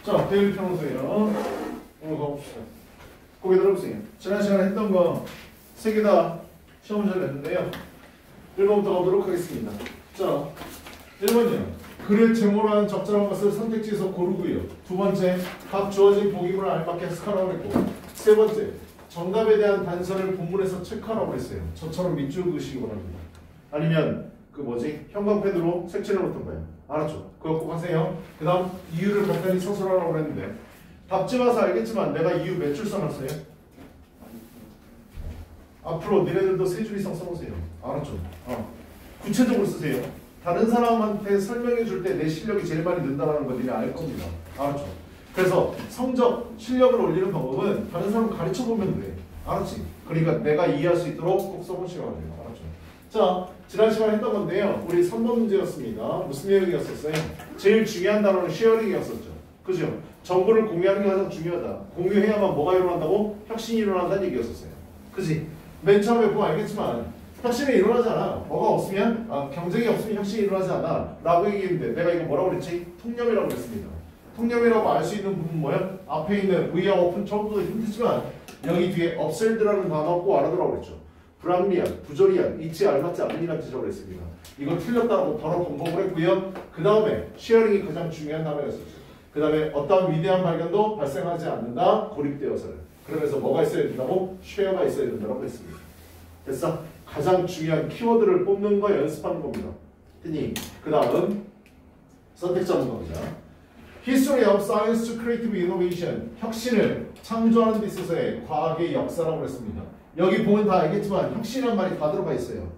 자, 대일 펴놓으세요. 가봅시다. 고개 들어보세요. 지난 시간에 했던 거 3개 다 시험 문제를 냈는데요. 1번부터 가보도록 하겠습니다. 자, 1번이요. 글의 제목이라는 적절한 것을 선택지에서 고르고요. 두 번째, 각 주어진 보기문을 알맞게 해석하라고 했고, 세 번째, 정답에 대한 단서를 본문에서 체크하라고 했어요. 저처럼 밑줄 그으시기 바랍니다. 아니면 형광펜으로 색칠해 놓던 거예요. 알았죠? 그거 꼭 하세요. 그 다음 이유를 간단히 서술하라고 했는데 답지 봐서 알겠지만 내가 이유 몇 줄 써놨어요? 앞으로 니네들도 3줄 이상 써놓으세요. 알았죠? 구체적으로 쓰세요. 다른 사람한테 설명해 줄 때 내 실력이 제일 많이 는다는 거 니네 알 겁니다. 알았죠? 그래서 성적, 실력을 올리는 방법은 다른 사람 가르쳐 보면 돼. 알았지? 그러니까 내가 이해할 수 있도록 꼭 써보시라고 해요. 알았죠? 자, 지난 시간에 했던 건데요. 우리 3번 문제였습니다. 무슨 내용이었었어요? 제일 중요한 단어는 쉐어링이었었죠. 그죠? 정보를 공유하는 게 가장 중요하다. 공유해야만 뭐가 일어난다고? 혁신이 일어난다는 얘기였었어요. 그지? 맨 처음에 보면 알겠지만 혁신이 일어나지 않아. 뭐가 없으면 경쟁이 없으면 혁신이 일어나지 않아 라고 얘기했는데 내가 이거 뭐라고 그랬지? 통념이라고 그랬습니다. 통념이라고 알 수 있는 부분 뭐야? 앞에 있는 we are open 처음부터 힘들지만 여기 뒤에 absurd라는 단어 꼭 알아두라고 그랬죠. 불합리한, 부조리한, 이치에 알맞지 않는이라는 뜻이라고 했습니다. 이거 틀렸다고 바로 공복을 했고요. 그 다음에 쉐어링이 가장 중요한 단어였었죠. 그 다음에 어떠한 위대한 발견도 발생하지 않는다. 고립되어서는. 그러면서 뭐가 있어야 된다고? 쉐어가 있어야 된다고 했습니다. 됐어? 가장 중요한 키워드를 뽑는 거 연습하는 겁니다. 됐니? 그 다음 선택 전문가입니다. History of Science to Creative Innovation. 혁신을 창조하는 데 있어서의 과학의 역사라고 했습니다. 여기 보면 다 알겠지만 혁신이란 말이 다 들어가 있어요.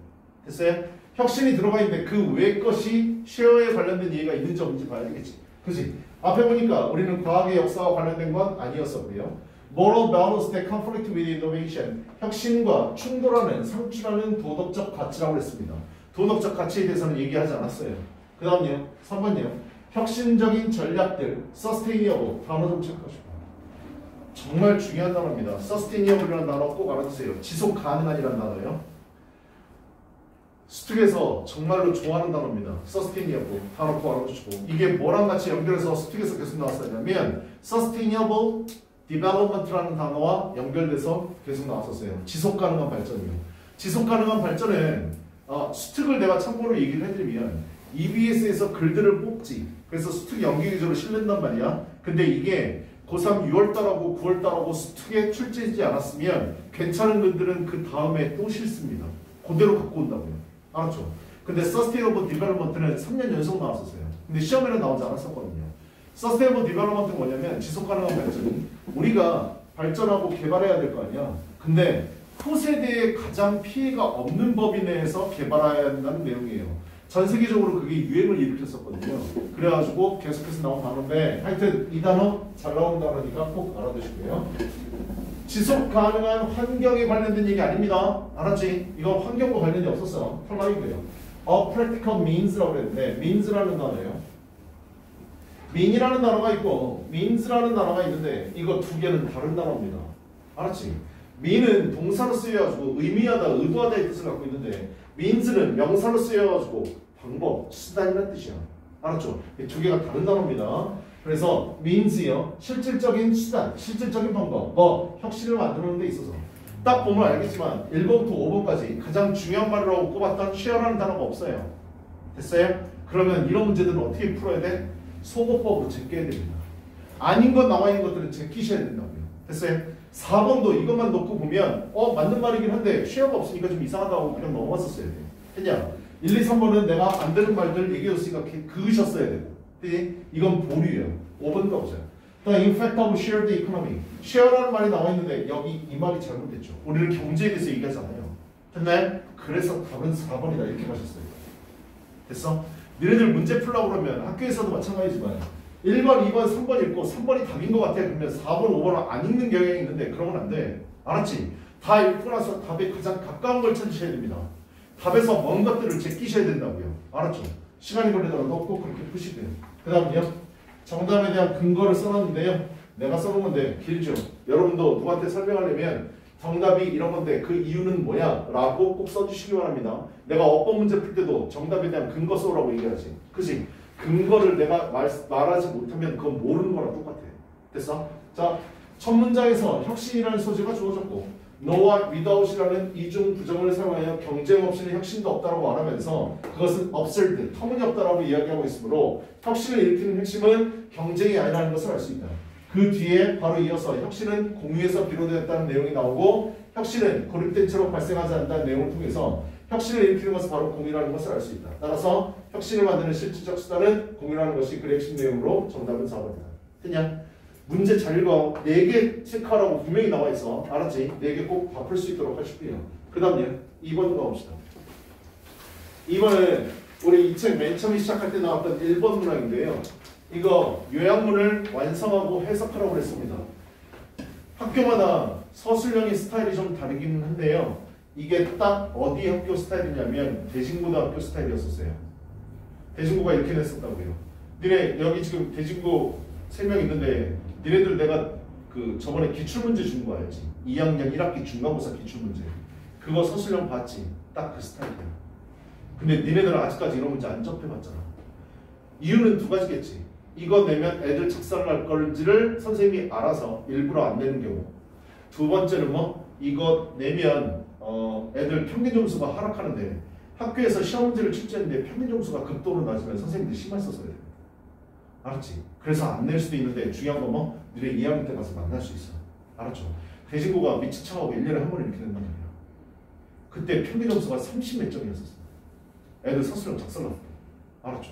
됐어요? 혁신이 들어가 있는데 그 외 것이 쉐어에 관련된 얘기가 있는지 없는지 봐야 되겠지. 그치? 앞에 보니까 우리는 과학의 역사와 관련된 건 아니었었고요. Moral values that conflict with innovation. 혁신과 충돌하는, 상충하는 도덕적 가치라고 했습니다. 도덕적 가치에 대해서는 얘기하지 않았어요. 그 다음요. 3번요. 혁신적인 전략들, sustainable. 단어 좀 체크하시고. 정말 중요한 단어입니다. sustainable이라는 단어 꼭 알아두세요. 지속 가능한이라는 단어예요. 스툭에서 정말로 좋아하는 단어입니다. sustainable 단어 꼭 알아두시고 이게 뭐랑 같이 연결해서 스툭에서 계속 나왔었냐면 sustainable development라는 단어와 연결돼서 계속 나왔었어요. 지속 가능한 발전이요. 지속 가능한 발전은 스툭을 내가 참고로 얘기를 해드리면 EBS에서 글들을 뽑지. 그래서 스툭 연기기조로 실른단 말이야. 근데 이게 고3 6월달하고 9월달하고 스툭에 출제되지 않았으면 괜찮은 글들은 그 다음에 또 실습니다. 그대로 갖고 온다고요. 알았죠? 근데 Sustainable Development는 3년 연속 나왔었어요. 근데 시험에는 나오지 않았었거든요. Sustainable Development는 뭐냐면 지속가능한 발전이 우리가 발전하고 개발해야 될 거 아니야. 근데 후세대에 가장 피해가 없는 범위 내에서 개발해야 한다는 내용이에요. 전 세계적으로 그게 유행을 일으켰었거든요. 그래가지고 계속해서 나온 단어인데 하여튼 이 단어 잘 나오는 단어니까 꼭 알아두시고요. 지속 가능한 환경에 관련된 얘기 아닙니다. 알았지? 이거 환경과 관련이 없었어. 폴라이고요. A practical means라고 그랬는데 means라는 단어예요. mean이라는 단어가 있고 means라는 단어가 있는데 이거 두 개는 다른 단어입니다. 알았지? mean은 동사로 쓰여가지고 의미하다, 의도하다의 뜻을 갖고 있는데 means는 명사로 쓰여가지고 방법, 수단이라는 뜻이야. 알았죠? 이 두 개가 다른 단어입니다. 그래서 means요. 실질적인 수단, 실질적인 방법, 혁신을 만드는 데 있어서 딱 보면 알겠지만 1번부터 5번까지 가장 중요한 말이라고 꼽았던 share라는 단어가 없어요. 됐어요? 그러면 이런 문제들은 어떻게 풀어야 돼? 소거법으로 제껴야 됩니다. 아닌 것 나와 있는 것들은 제끼셔야 된다고요. 됐어요? 4번도 이것만 놓고 보면 맞는 말이긴 한데 쉐어가 없으니까 좀 이상하다고 그냥 넘어갔었어야 돼요. 했냐? 1, 2, 3번은 내가 안 되는 말들 얘기해줬으니까 그으셨어야 되고 이건 보류예요. 5번 가보세요. The effect of shared economy. share라는 말이 나와 있는데 여기 이 말이 잘못됐죠. 우리는 경제에 대해서 얘기하잖아요. 됐나요? 그래서 답은 4번이다 이렇게 가셨어요. 됐어? 너희들 문제 풀려고 그러면 학교에서도 마찬가지지만 1번, 2번, 3번 읽고 3번이 답인 것 같아. 그러면 4번, 5번은 안 읽는 경향이 있는데 그러면 안 돼. 알았지? 다 읽고 나서 답에 가장 가까운 걸 찾으셔야 됩니다. 답에서 먼 것들을 제끼셔야 된다고요. 알았죠? 시간이 걸리더라도 꼭 그렇게 푸시고요. 그 다음요. 정답에 대한 근거를 써놨는데요. 내가 써놓은 건데 길죠. 여러분도 누구한테 설명하려면 정답이 이런 건데 그 이유는 뭐야? 라고 꼭 써주시기 바랍니다. 내가 어법 문제 풀 때도 정답에 대한 근거 써오라고 얘기하지. 그치? 근거를 내가 말하지 못하면 그건 모르는 거랑 똑같아. 됐어? 자, 첫 문장에서 혁신이라는 소재가 주어졌고 no와 without이라는 이중 부정을 사용하여 경쟁 없이는 혁신도 없다라고 말하면서 그것은 absurd, 터무니없다라고 이야기하고 있으므로 혁신을 일으키는 핵심은 경쟁이 아니라는 것을 알 수 있다. 그 뒤에 바로 이어서 혁신은 공유에서 비롯되었다는 내용이 나오고 혁신은 고립된 채로 발생하지 않는다는 내용을 통해서 혁신을 일으키는 것은 바로 공유라는 것을 알 수 있다. 따라서 혁신을 만드는 실질적 수단은 공유라는 것이 그 핵심 내용으로 정답은 4번이다. 됐냐? 문제 잘 읽어. 4개 체크하라고 분명히 나와 있어. 알았지? 4개 꼭 다 풀 수 있도록 하시고요. 그 다음에 2번 가봅시다. 2번은 우리 이 책 맨 처음 시작할 때 나왔던 1번 문항인데요. 이거 요약문을 완성하고 해석하라고 했습니다. 학교마다 서술형의 스타일이 좀 다르긴 한데요. 이게 딱 어디 학교 스타일이냐면 대진고등학교 스타일이었었어요. 대진고가 이렇게 냈었다고요. 니네 여기 지금 대진고 3명 있는데 니네들 내가 그 저번에 기출문제 준 거 알지? 2학년 1학기 중간고사 기출문제. 그거 서술형 봤지? 딱 그 스타일이야. 근데 니네들은 아직까지 이런 문제 안 접해봤잖아. 이유는 2가지겠지. 이거 내면 애들 착상할 걸지를 선생님이 알아서 일부러 안 내는 경우. 2번째는 뭐? 이거 내면 애들 평균 점수가 하락하는데 학교에서 시험 문제를 출제했는데 평균 점수가 극도로 낮으면 선생님들이 심할 써서야 돼. 알았지? 그래서 안 낼 수도 있는데 중요한 건 뭐? 너네 2학년 때 가서 만날 수 있어. 알았죠? 대진고가 미치창하고 1년에 한 번 이렇게 된단 말이야. 그때 평균 점수가 30몇 점이었었어. 애들 서술형 작성났어. 알았죠?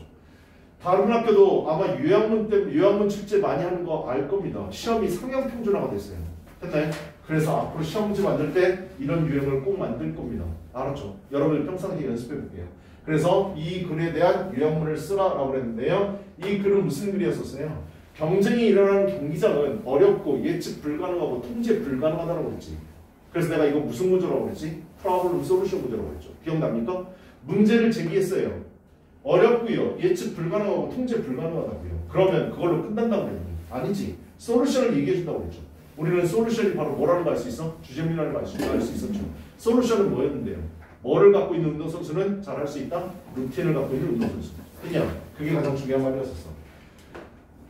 다른 학교도 아마 요약문 출제 많이 하는 거 알 겁니다. 시험이 상향 평준화가 됐어요. 됐나요? 그래서 앞으로 시험 문제 만들 때 이런 유형을 꼭 만들 겁니다. 알았죠? 여러분들 평상시에 연습해 볼게요. 그래서 이 글에 대한 요약문을 쓰라라고 그랬는데요. 이 글은 무슨 글이었었어요? 경쟁이 일어나는 경기장은 어렵고 예측 불가능하고 통제 불가능하다고 그랬지. 그래서 내가 이거 무슨 문제라고 그랬지? 프로블럼 솔루션 문제라고 그랬죠. 기억납니까? 문제를 제기했어요. 어렵고요. 예측 불가능하고 통제 불가능하다고요. 그러면 그걸로 끝난다고 그랬니? 아니지. 솔루션을 얘기해 준다고 그랬죠. 우리는 솔루션이 바로 뭐라는 걸 알 수 있어? 주제문이라는 걸 알 수 있었죠. 솔루션은 뭐였는데요? 뭐를 갖고 있는 운동선수는 잘할 수 있다? 루틴을 갖고 있는 운동선수. 그냥 그게 가장 중요한 말이었었어.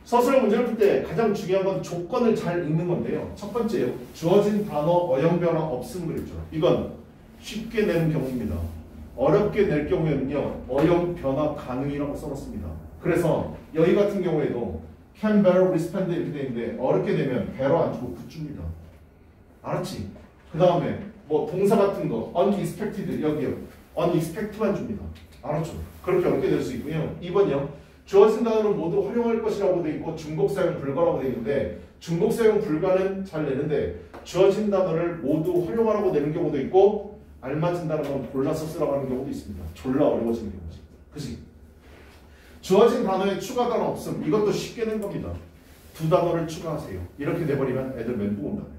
서술형 문제를 풀 때 가장 중요한 건 조건을 잘 읽는 건데요. 첫 번째요. 주어진 단어 어형 변화 없음 그랬죠. 이건 쉽게 내는 경우입니다. 어렵게 낼 경우에는요. 어형 변화 가능이라고 써놨습니다. 그래서 여기 같은 경우에도 can, better, respond 이렇게 되어 있는데 어렵게 내면 better 안 주고 good 줍니다. 알았지? 그 다음에 뭐 동사 같은 거 unexpected 여기요. unexpected만 줍니다. 알았죠? 그렇게 어렵게 될 수 있고요. 2번이요. 주어진 단어는 모두 활용할 것이라고 되어 있고 중복 사용 불가라고 되어 있는데 중복 사용 불가는 잘 내는데 주어진 단어를 모두 활용하라고 내는 경우도 있고 알맞은 단어는 골라서 쓰라고 하는 경우도 있습니다. 졸라 어려워지는 경우지. 그치? 주어진 단어에 추가 단어 없음. 이것도 쉽게 낸 겁니다. 2 단어를 추가하세요. 이렇게 돼버리면 애들 멘붕 온다고요.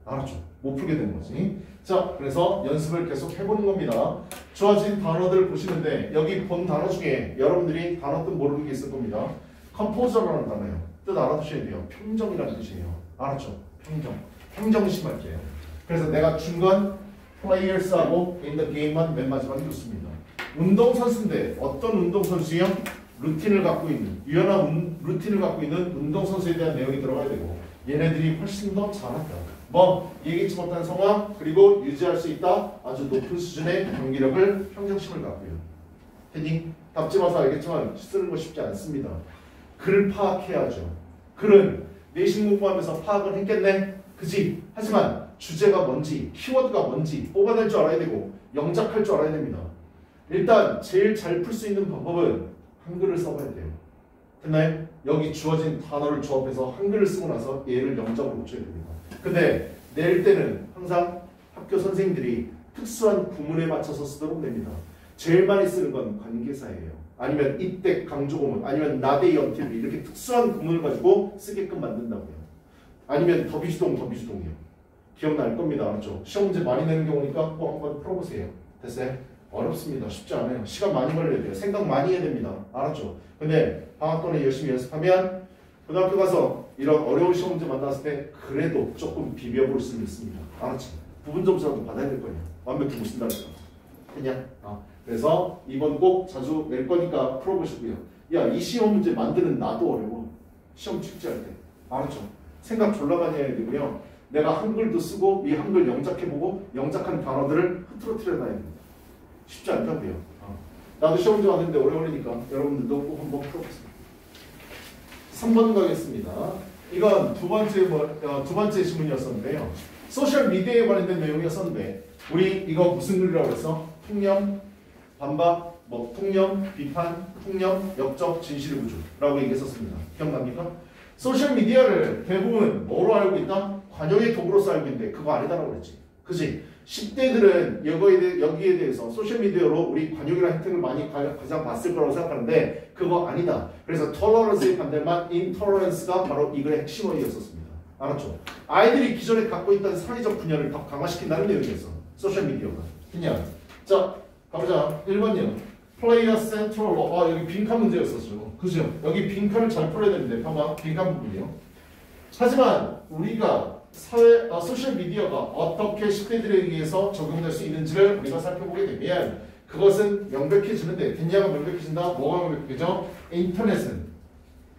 알았죠? 못 풀게 되는 거지. 자, 그래서 연습을 계속 해보는 겁니다. 주어진 단어들 보시는데 여기 본 단어 중에 여러분들이 단어 뜻 모르는 게 있을 겁니다. 컴포저라는 단어예요. 뜻 알아두셔야 돼요. 평정이라는 뜻이에요. 알았죠? 평정. 평정 심할게요. 그래서 내가 준 건 players하고 in the game만 맨 마지막에 줬습니다. 운동선수인데 어떤 운동선수요? 루틴을 갖고 있는 유연한 루틴을 갖고 있는 운동선수에 대한 내용이 들어가야 되고 얘네들이 훨씬 더 잘한다. 뭐 예기치 못한 상황 그리고 유지할 수 있다. 아주 높은 수준의 경기력을 평정심을 갖고요. 했니? 답지 봐서 알겠지만 쓰는 거 쉽지 않습니다. 글 파악해야죠. 글은 내신 공부하면서 파악을 했겠네. 그지? 하지만 주제가 뭔지 키워드가 뭔지 뽑아낼 줄 알아야 되고 영작할 줄 알아야 됩니다. 일단 제일 잘 풀 수 있는 방법은 한글을 써봐야 돼요. 됐나요? 여기 주어진 단어를 조합해서 한글을 쓰고 나서 얘를 영작으로 고쳐야 됩니다. 근데 낼 때는 항상 학교 선생님들이 특수한 구문에 맞춰서 쓰도록 냅니다. 제일 많이 쓰는 건 관계사예요. 아니면 이때 강조구문, 아니면 나대 연필 이렇게 특수한 구문을 가지고 쓰게끔 만든다고요. 아니면 더비주동이요. 기억날 겁니다. 알았죠? 시험 문제 많이 내는 경우니까 꼭 한번 풀어보세요. 됐어요? 어렵습니다. 쉽지 않아요. 시간 많이 걸려야 돼요. 생각 많이 해야 됩니다. 알았죠? 근데 방학 동안에 열심히 연습하면 고등학교 가서 이런 어려운 시험 문제 만났을 때 그래도 조금 비벼볼 수는 있습니다. 알았지? 부분 점수라도 받아야 될 거예요. 완벽히 못 쓴다니까. 그냥 그래서 이번 꼭 자주 낼 거니까 풀어보시고요. 야, 이 시험 문제 만드는 나도 어려워. 시험 출제할 때. 알았죠? 생각 졸라 많이 해야 되고요. 내가 한글도 쓰고 이 한글 영작해보고 영작한 단어들을 흐트러뜨려 놔야 됩니다. 쉽지 않다고요. 나도 시험 문제 왔는데 오래 걸리니까 여러분들도 꼭 한번 풀어보세요. 3번 가겠습니다. 이건 두 번째 지문이었었는데요. 소셜 미디어에 관련된 내용이었었는데 우리 이거 무슨 글이라고 했어? 통념, 반박, 통념, 비판, 통념, 역적, 진실의 구조라고 얘기했었습니다. 기억납니까? 소셜 미디어를 대부분 뭐로 알고 있다? 관용의 도구로서 알고 있는데 그거 아니다라고 그랬지. 그지? 10대들은 여기에 대해서 소셜미디어로 우리 관용이라는 혜택을 많이 가장 봤을 거라고 생각하는데 그거 아니다. 그래서 tolerance의 반대만 intolerance가 바로 이 글의 핵심 어휘였었습니다. 알았죠? 아이들이 기존에 갖고 있던 사회적 분열을 더 강화시킨다는 내용이었어. 소셜미디어가. 그냥 자 가보자. 1번이요. Play a central role. 여기 빈칸 문제였었죠. 그죠? 여기 빈칸을 잘 풀어야 되는데 봐봐. 빈칸 부분이요. 하지만 우리가 소셜미디어가 어떻게 10대들에 의해서 적용될 수 있는지를 우리가 살펴보게 되면 그것은 명백해지는데 됐냐가 명백해진다? 뭐가 명백해져? 인터넷은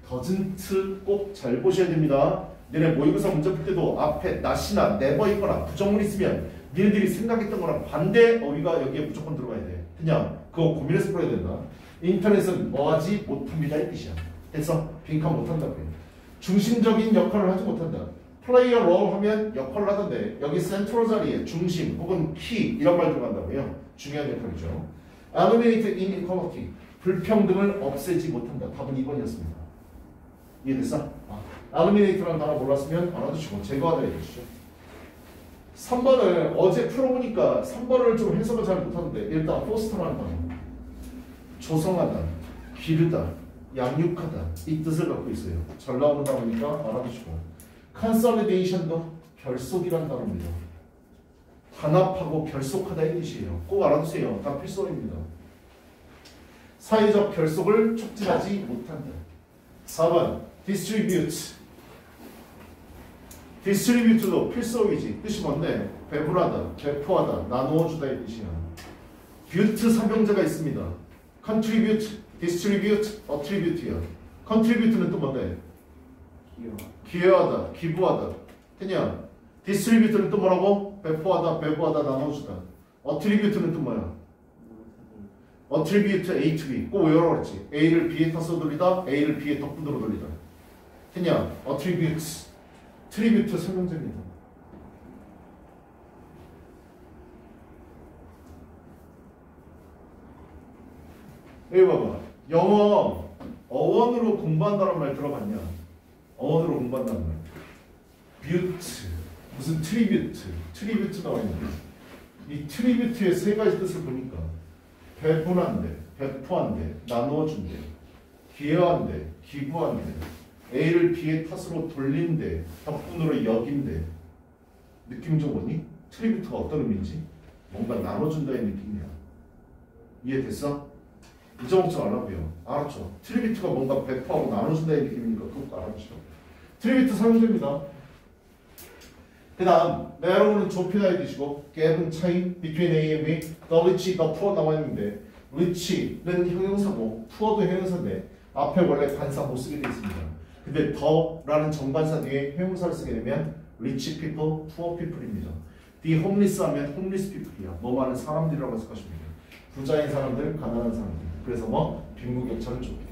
doesn't 꼭 잘 보셔야 됩니다. 너네 모의고사 문제 풀 때도 앞에 not이나 never 있거나 부정문 있으면 니네들이 생각했던 거랑 반대 어휘가 여기에 무조건 들어가야 돼. 그냥 그거 고민해서 풀어야 된다. 인터넷은 뭐하지 못합니다 이 뜻이야. 됐어? 빈칸 못한다고요. 중심적인 역할을 하지 못한다. 플레이 어 롤 하면 역할을 하던데 여기 센트럴 자리에 중심 혹은 키 이런 말 들어간다고요. 중요한 역할이죠. eliminate inequality 불평등을 없애지 못한다. 답은 2번이었습니다. 이해됐어? eliminate라는 단어 몰랐으면 알아두시고 제거하다 해주시죠. 3번을 어제 풀어보니까 3번을 좀 해석을 잘 못하는데 일단 포스터라는 단어 조성하다, 기르다, 양육하다 이 뜻을 갖고 있어요. 잘 나오는 단어니까 알아두시고 consolidation도 결속이란 단어입니다. 단합하고 결속하다 이 뜻이에요. 꼭 알아두세요. 다 필수어입니다. 사회적 결속을 촉진하지 못한다. 4번 distribute distribute도 필수어이지. 뜻이 뭔데? 배분하다, 배포하다, 나누어주다 이 뜻이야. 뷰트 삼형제가 있습니다. contribute, distribute, attribute야. contribute는 또 뭔데? 기여하다, 기부하다. 그냥 distribute는 또 뭐라고? 배포하다, 배부하다, 나눠주다. attribute는 또 뭐야? attribute A to B. 꼭 외우라고 그랬지. A를 B에 타서 돌리다, A를 B의 덕분으로 돌리다. 그냥 attributes, tribute 설명제입니다. 여기 봐봐. 영어 어원으로 공부한다는 말 들어봤냐? 어원으로 공부한다는 말. 뷰트 무슨 트리뷰트 나와 있는데 이 트리뷰트의 세 가지 뜻을 보니까 배분한대, 배포한대, 나누어준대, 기여한대, 기부한대, A를 B의 탓으로 돌린대, 덕분으로 여긴대. 느낌 좀 오니? 트리뷰트가 어떤 의미인지? 뭔가 나눠준다의 느낌이야. 이해됐어? 잊어먹지 말라고요. 알았죠? 트리뷰트가 뭔가 배포하고 나눠준다의 느낌이니까 그것도 알아주시고. 트리뷰트 설명제입니다. 그 다음 narrow는 좁히다 해주시고 갭은 차이 between A and B the rich, the poor 나와 있는데 rich는 형용사고 poor도 형용사인데 앞에 원래 반사 못 쓰게 되어 있습니다. 근데 the라는 정반사 뒤에 형용사를 쓰게 되면 rich people, poor people입니다. the homeless 하면 homeless people이야. 뭐 많은 사람들이라고 해석하시면 돼요. 부자인 사람들, 가난한 사람들. 그래서 뭐 빈부격차를 좁히다.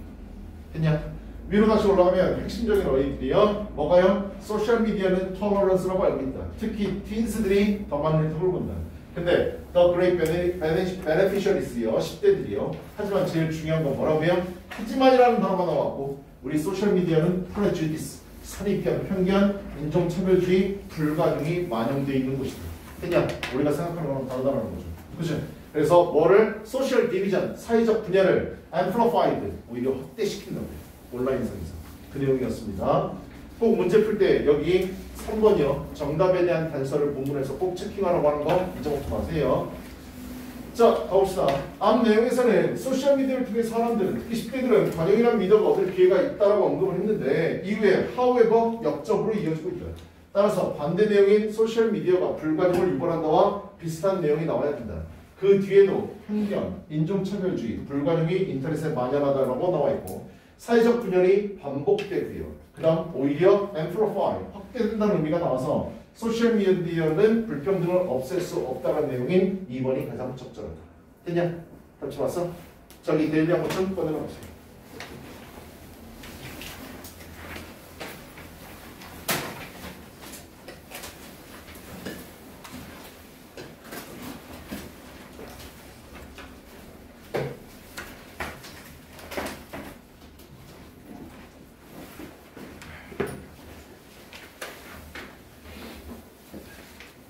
됐냐? 위로 다시 올라가면 핵심적인 어휘들이요. 뭐가요? 소셜미디어는 tolerance라고 알고 있다. 특히 teens들이 더 많은 혜택을 본다. 근데 the great beneficiaries요. 10대들이요. 하지만 제일 중요한 건 뭐라고요? 하지만이라는 단어가 나왔고 우리 소셜미디어는 prejudice, 선입견, 편견, 인종차별주의, 불가능이 만연되어 있는 곳이다. 그냥 우리가 생각하는 거랑 다르다는 거죠. 그죠? 그래서 뭐를? 소셜 디비전, 사회적 분야를 amplified, 오히려 확대시킨다고요. 온라인상에서 그 내용이었습니다. 꼭 문제 풀 때 여기 3번이요. 정답에 대한 단서를 본문에서 꼭 체킹하라고 하는 거 잊어먹지 마세요. 자, 가봅시다. 앞 내용에서는 소셜미디어를 통해 사람들은, 특히 10대들은 관용이라는 미덕을 얻을 기회가 있다라고 언급을 했는데 이후에 however 역적으로 이어지고 있다. 따라서 반대 내용인 소셜미디어가 불관용을 유발한다와 비슷한 내용이 나와야 된다. 그 뒤에도 편견, 인종차별주의, 불가능이 인터넷에 만연하다라고 나와 있고 사회적 분열이 반복되고요. 그 다음 오히려 amplify, 확대된다는 의미가 나와서 소셜미디어는 불평등을 없앨 수 없다는 내용인 2번이 가장 적절하다. 됐냐? 답지 왔어? 저기 데일리 한번 좀 꺼내놔 보세요.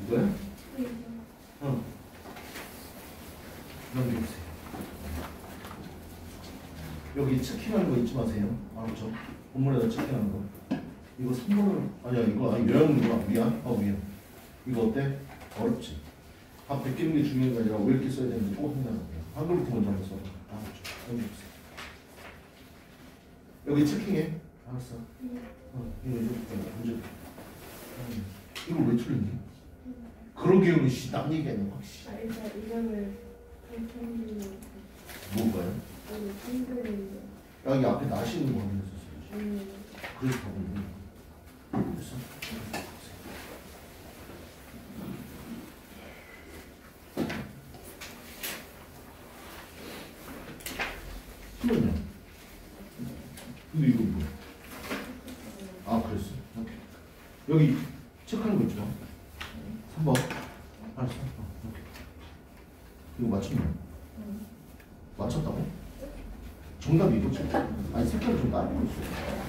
뭐야? 응. 넘겨보세요. 여기 체킹하는 거 잊지 마세요. 알았죠? 본문에다 체킹하는 거. 이거 3번을 아니야 이거 아니 외우는 거야. 미안. 미안. 이거 어때? 어렵지? 밥 베끼는 게 중요한 게 아니라 왜 이렇게 써야 되는지 꼭 생각해요. 한글부터 먼저 한번 써봐. 알았죠? 넘겨보세요. 여기 체킹해. 알았어. 이거 먼저. 이걸 왜 틀렸니? 그러게요, 씨, 남 얘기 아니야, 확실히. 일단 이름을 한글로 뭐가요? 한글로 여기 앞에 나시는 거 하면 썼어야지. 그래서 봐보면 됐어. 틀렸냐? 근데 이거 뭐야? 아, 그랬어? 오케이. 여기 체크하는 거 있죠? 3번. 알았어. 오케이. 이거 맞췄나? 맞췄다고? 정답이 이거지? 아니 색깔이 좀 다른 거 있어.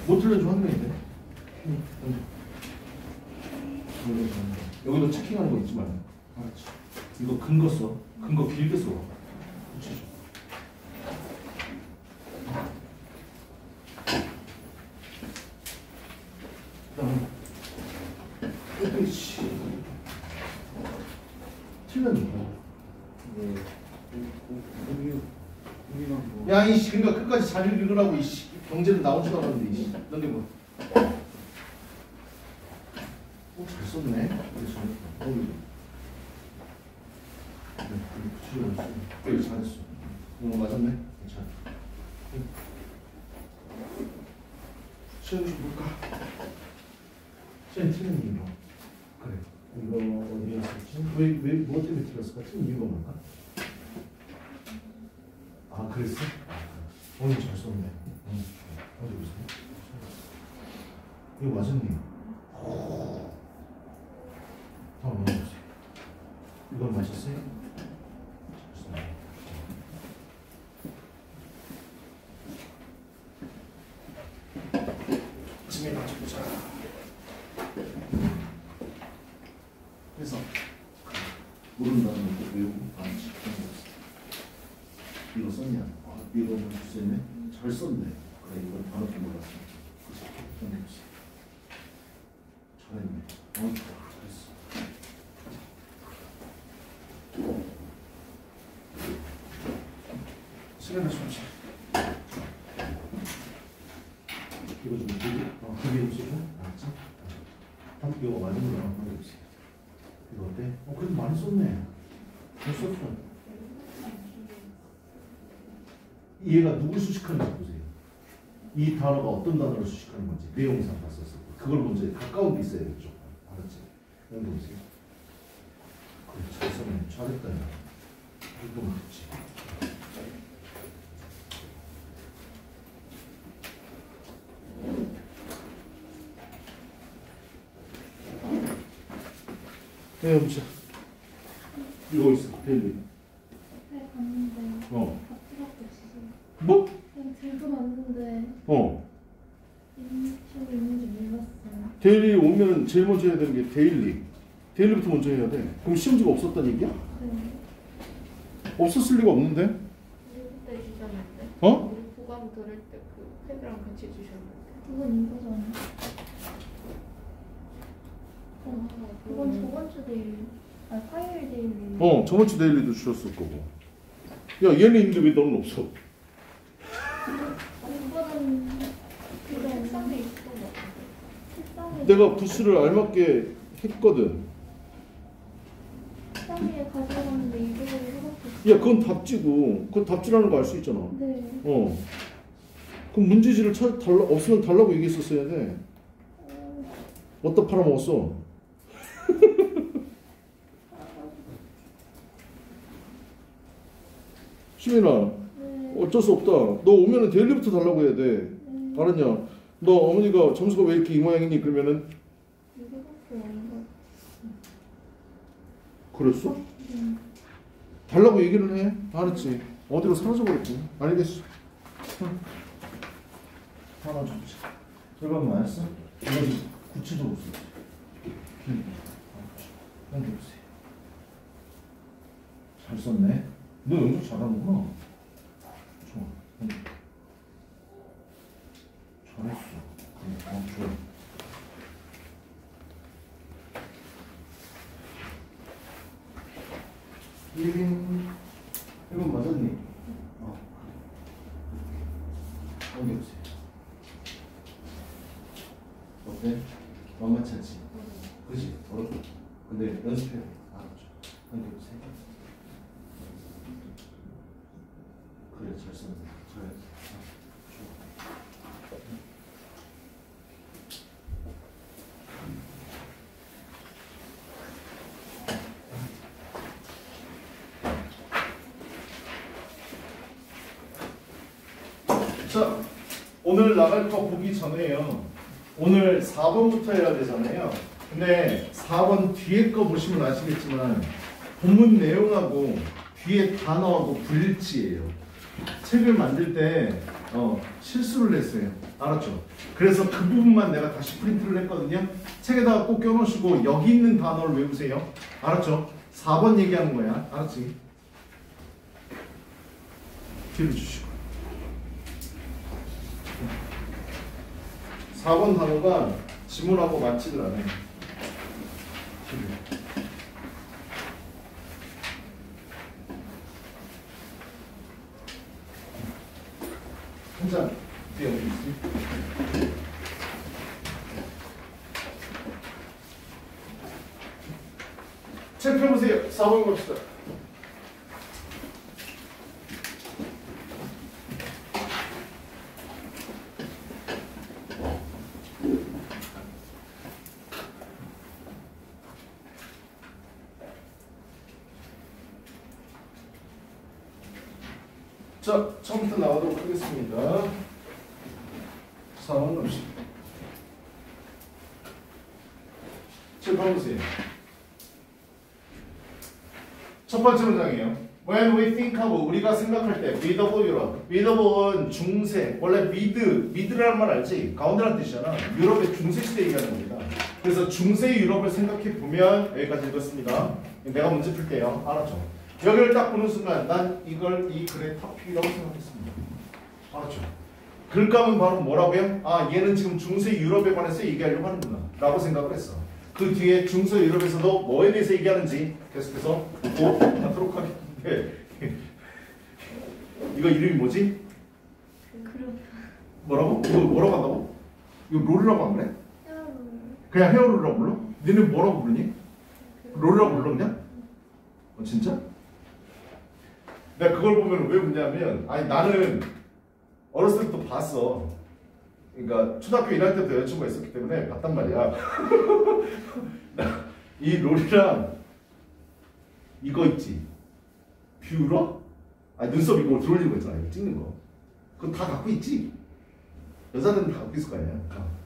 못 틀려줘 한 명인데. 여기도 체킹하는 거 있지 말고. 알았지? 이거 근거 써. 근거 길게 써. 그치? 그다음 그렇지. 틀렸네. 야 이씨 그러니까 끝까지 잘 읽으라고 이씨 경제는 나오지도 않았는데 이씨 너네 뭐? 잘 썼네. 그래 잘했어. 이거 맞았네. 잘. 시험 좀 볼까? 시험 틀린 이유. 그래. 이거 어디였었지? 뭐 때문에 틀렸을까? 틀린 이유가 뭘까? 아 그랬어? 오늘 잘 썼네. 어디 보세요. 이거 맞았니? 한번 넣어보세요. 이건 맞았어요? 잘 썼네. 아침에 맞춰보자. 그래서 모른다는 거 외우고 안지 이거 썼냐? 이거 주세요. 잘 썼네. 그래 이건 단어도 몰랐어. 그치? 잘했네. 잘했어. 시간을 좀 치. 이거 좀 보고, 그게 쓰고, 알았지? 이거 맞은 거랑 보내주세요. 이거 어때? 그래도 많이 썼네. 잘 썼어. 얘가 누굴 수식하는지 보세요. 이 단어가 어떤 단어를 수식하는 건지 내용상 봤었어. 그걸 먼저 가까운 데 있어야 되죠. 알았지? 여기 보세요. 그래, 잘 썼네. 잘했다. 이거 맞지? 네, 여보세요. 이거 있어. 데일리. 네, 봤는데 밥밖에 없어서 뭐? 그냥 들고 왔는데 시험이 있는지 몰랐어요. 데일리 오면 제일 먼저 해야 되는 게 데일리. 데일리부터 먼저 해야 돼. 그럼 시험지가 없었다는 얘기야? 네. 없었을 리가 없는데? 우리 그때 주셨는데 우리 보강 들을 때 그 팩이랑 같이 주셨는데 그건 이거잖아. 그건 저번 주 데일리 화요일 데일리 저번 주 데일리도 주셨을 거고. 야 얘는 있는데 왜 너는 없어? 이거는 그거 책상에 있던 것 같은데 책상에 내가 부스를 알맞게 했거든. 책상에 가져갔는데 이거를 해갖고 야, 그건 답지고. 그건 답지라는 거 알 수 있잖아. 네. 그럼 문제지를 없으면 달라고 얘기했었어야 돼. 어디다 팔아먹었어? 수민아, 어쩔 수 없다. 너 오면은 데일리부터 달라고 해야 돼. 알았냐? 너 어머니가 점수가 왜 이렇게 이 모양이니? 그러면은 그랬어? 달라고 얘기를 해. 알았지? 어디로 사라져버렸지? 알겠어. 하나 줬지. 이건 뭐였어? 이건 구체적으로 썼지. 넘겨보세요. 잘 썼네. 너 연습 잘하는구나. 좋아. 잘했어. 좋아. 1번 맞았니? 넘겨보세요. 어때? 만만치 않지? 그지? 어렵다. 근데 연습해야 돼. 알았죠? 넘겨보세요. 그래, 잘 썼네. 잘했어. 자, 오늘 나갈 거 보기 전에요. 오늘 4번부터 해야 되잖아요. 근데 4번 뒤에 거 보시면 아시겠지만 본문 내용하고 뒤에 단어하고 불일치예요. 책을 만들 때 실수를 했어요. 알았죠? 그래서 그 부분만 내가 다시 프린트를 했거든요. 책에다가 꼭 껴놓으시고 여기 있는 단어를 외우세요. 알았죠? 4번 얘기하는 거야. 알았지? 뒤로 주시고 4번 단어가 지문하고 맞지를 않아요. 한 장 뒤에 어디 있지? 책 펴보세요. 4번 갑시다. 자, 처음부터 나가도록 하겠습니다. 4번 갑시다. 책 봐보세요. 첫 번째 문장이에요. When we think of, 우리가 생각할 때 mid of Europe. mid of은 중세. 원래 mid라는 말 알지? 가운데라는 뜻이잖아. 유럽의 중세 시대 얘기하는 겁니다. 그래서 중세 유럽을 생각해 보면 여기까지 읽었습니다. 내가 문제 풀 때요. 알았죠? 여기를 딱 보는 순간 난 이걸 이 글의 토픽이라고 생각했습니다. 알았죠? 글감은 바로 뭐라고요? 아, 얘는 지금 중세 유럽에 관해서 얘기하려고 하는구나 라고 생각을 했어. 그 뒤에 중세 유럽에서도 뭐에 대해서 얘기하는지 계속해서 보고 하도록 하겠는데 이거 이름이 뭐지? 뭐라고? 이거 뭐라고 한다고? 이거 롤이라고 안 그래? 그냥 헤어롤이라고 불러? 니네 뭐라고 부르니? 롤이라고 불러 그냥? 진짜? 내가 그걸 보면 왜 웃냐면 아니 나는 어렸을 때부터 봤어. 그러니까 초등학교 1학년 때부터 여자친구가 있었기 때문에 봤단 말이야. 이 롤이랑 이거 있지. 뷰러? 아니 눈썹 이거 들어올리는 거 있잖아. 이거 찍는 거. 그거 다 갖고 있지. 여자들은 다 갖고 있을 거 아니야.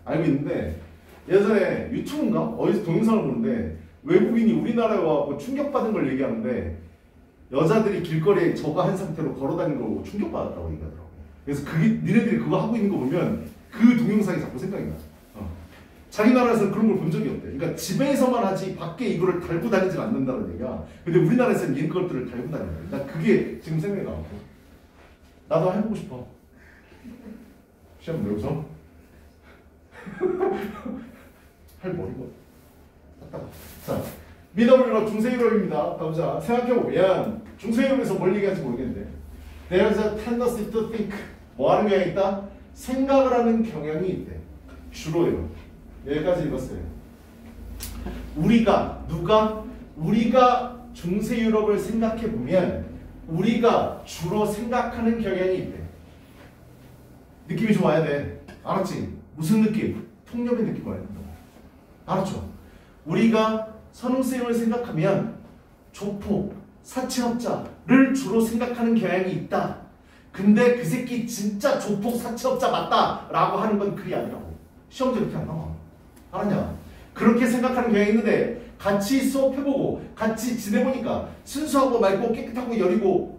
알고 있는데 예전에 유튜브인가? 어디서 동영상을 보는데 외국인이 우리나라에 와서 충격받은 걸 얘기하는데 여자들이 길거리에 저거 한 상태로 걸어다니는 거 보고 충격받았다고 얘기하더라고. 그래서 그게 니네들이 그거 하고 있는 거 보면 그 동영상이 자꾸 생각이 나. 자기 나라에서는 그런 걸 본 적이 없대. 그러니까 집에서만 하지 밖에 이거를 달고 다니질 않는다는 얘기야. 근데 우리나라에서는 이런 것들을 달고 다녀요. 난 그게 지금 생각이 나고. 나도 해보고 싶어. 시험 왜 웃어? 할 머리가 딱딱. 자, 미더블유럽 중세유럽입니다. 가보자. 생각해보면 중세유럽에서 뭘 얘기하는지 모르겠는데 There's a tendency to think. 뭐 하는 경향이 있다? 생각을 하는 경향이 있대. 주로요. 여기까지 읽었어요. 우리가 중세유럽을 생각해보면 우리가 주로 생각하는 경향이 있대. 느낌이 좋아야 돼. 알았지? 무슨 느낌? 통념의 느낌 와야 된다고. 알았죠? 우리가 선후생을 생각하면 조폭, 사채업자를 주로 생각하는 경향이 있다. 근데 그 새끼 진짜 조폭, 사채업자 맞다 라고 하는 건 그게 아니라고. 시험도 이렇게 안 나와. 알았냐? 그렇게 생각하는 경향이 있는데 같이 수업해보고 같이 지내보니까 순수하고 맑고 깨끗하고 여리고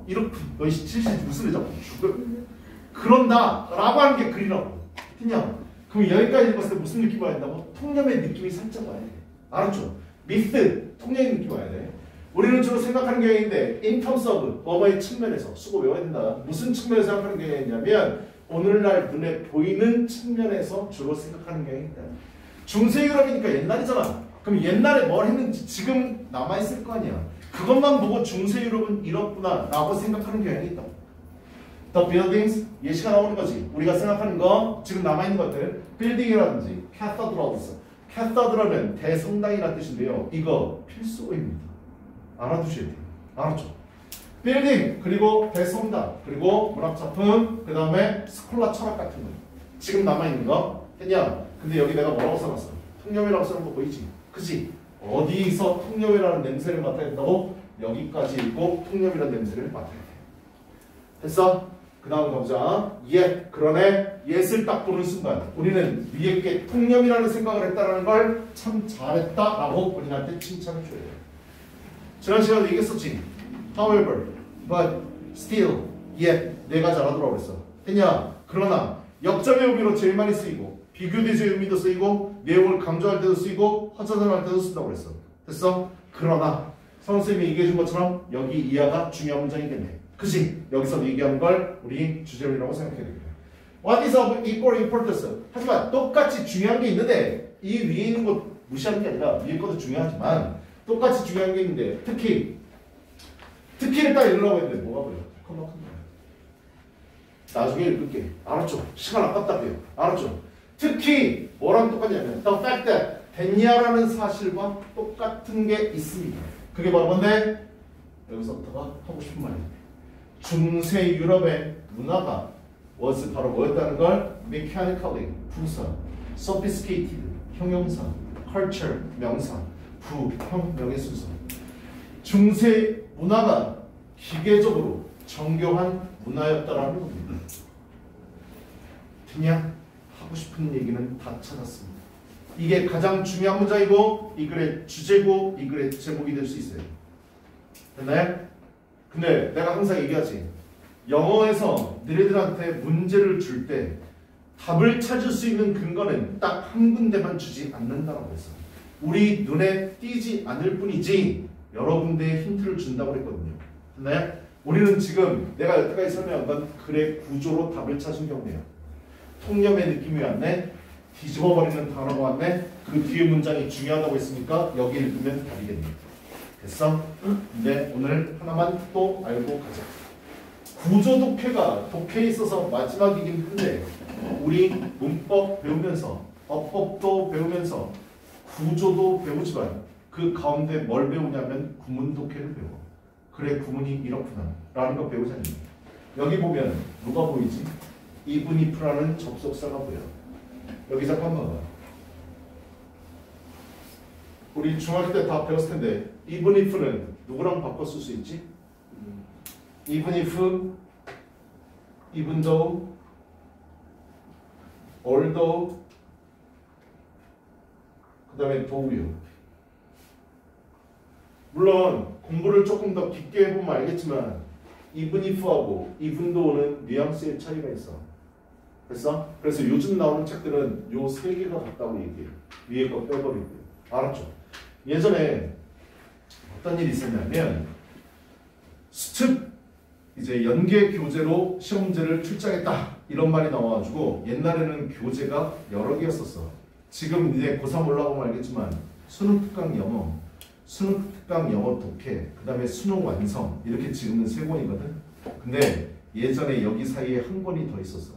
이렇게 너희 70 무슨 애 잡고 죽을 그런다 라고 하는 게 글이라고. 됐냐? 그럼 여기까지 봤을 때 무슨 느낌 와야 된다고? 통념의 느낌이 살짝 와야 돼. 알았죠? 미스 통념의 느낌 와야 돼. 우리는 주로 생각하는 경향인데 in terms of 뭐뭐의 측면에서 수고 외워야 된다. 무슨 측면에서 생각하는 경향이냐면 오늘날 눈에 보이는 측면에서 주로 생각하는 경향이 있다. 중세유럽이니까 옛날이잖아. 그럼 옛날에 뭘 했는지 지금 남아있을 거 아니야. 그것만 보고 중세유럽은 이렇구나 라고 생각하는 경향이 있다. The buildings 예시가 나오는 거지. 우리가 생각하는 거 지금 남아있는 것들 빌딩이라든지 cathedrals. cathedral은 대성당이라는 뜻인데요. 이거 필수어입니다. 알아두셔야 돼요. 알았죠? 빌딩 그리고 대성당 그리고 문학작품 그 다음에 스콜라 철학 같은 거 지금 남아있는 거 했냐? 근데 여기 내가 뭐라고 써놨어? 통념이라고 써놓은 거 보이지? 그치? 어디서 통념이라는 냄새를 맡아야 된다고? 여기까지 읽고 통념이라는 냄새를 맡아야 돼. 됐어? 그 다음 가보자. 그러네. 옛을 딱 보는 순간 우리는 위에 게 통념이라는 생각을 했다는 걸 참 잘했다라고 본인한테 칭찬을 줘야 돼. 지난 시간에 얘기했었지. However, but, still, yet 내가 잘하더라고 그랬어. 됐냐? 그러나 역점의 의미로 제일 많이 쓰이고 비교대조의 의미도 쓰이고 내용을 강조할 때도 쓰이고 허전할 때도 쓴다고 그랬어. 됐어? 그러나 선생님이 얘기해준 것처럼 여기 이하가 중요한 문장이겠네. 그치? 여기서 얘기한 걸 우리 주제론이라고 생각해야 되겠네. What is of equal importance? 하지만 똑같이 중요한 게 있는데 이 위에 있는 것 무시하는 게 아니라 위에 것도 중요하지만 똑같이 중요한 게 있는데 특히를 딱 읽으려고 했는데 뭐가 보여? 컴마 나중에 읽을게. 알았죠? 시간 아깝다 해요. 알았죠? 특히 뭐랑 똑같냐면 the fact that 됐냐라는 사실과 똑같은 게 있습니다. 그게 바로 뭔데? 여기서부터가 하고 싶은 말입니다. 중세 유럽의 문화가 was 바로 뭐였다는 걸 mechanically 부사, sophisticated 형용사, culture 명사, 부형 명예순서. 중세 문화가 기계적으로 정교한 문화였다라는 겁니다. 그냥 하고 싶은 얘기는 다 찾았습니다. 이게 가장 중요한 문장이고 이 글의 주제고 이 글의 제목이 될 수 있어요. 됐나요? 근데 내가 항상 얘기하지. 영어에서 너희들한테 문제를 줄 때 답을 찾을 수 있는 근거는 딱 한 군데만 주지 않는다고 했어. 우리 눈에 띄지 않을 뿐이지 여러 군데의 힌트를 준다고 했거든요. 됐나요? 우리는 지금 내가 여태까지 설명한 건 글의 구조로 답을 찾은 경우예요. 통념의 느낌이 왔네. 뒤집어버리는 단어가 왔네. 그 뒤에 문장이 중요하다고 했으니까 여기 읽으면 답이겠네. 됐어? 근데 오늘 하나만 또 알고 가자. 구조 독해가 독해에 있어서 마지막이긴 한데 우리 문법 배우면서 어법도 배우면서 구조도 배우지만 그 가운데 뭘 배우냐면 구문 독해를 배워. 그래 구문이 이렇구나 라는 거 배우잖아요. 여기 보면 누가 보이지? even if라는 접속사가 보여. 여기 잠깐만 봐. 우리 중학교 때 다 배웠을 텐데 even if는 누구랑 바꿔 쓸 수 있지? even if, even though, although, 그 다음에 though요. 물론 공부를 조금 더 깊게 해보면 알겠지만 even if하고 even though는 뉘앙스의 차이가 있어. 됐어? 그래서 요즘 나오는 책들은 요 세 개가 같다고 얘기해요. 위에 거 빼버리고. 알았죠? 예전에 어떤 일이 있었냐면 수특 이제 연계 교재로 시험 문제를 출제했다 이런 말이 나와가지고 옛날에는 교재가 여러 개였었어. 지금 이제 고3 올라가면 알겠지만 수능 특강 영어, 수능 특강 영어 독해, 그 다음에 수능 완성 이렇게 지금은 세 권이거든. 근데 예전에 여기 사이에 한 권이 더 있었어.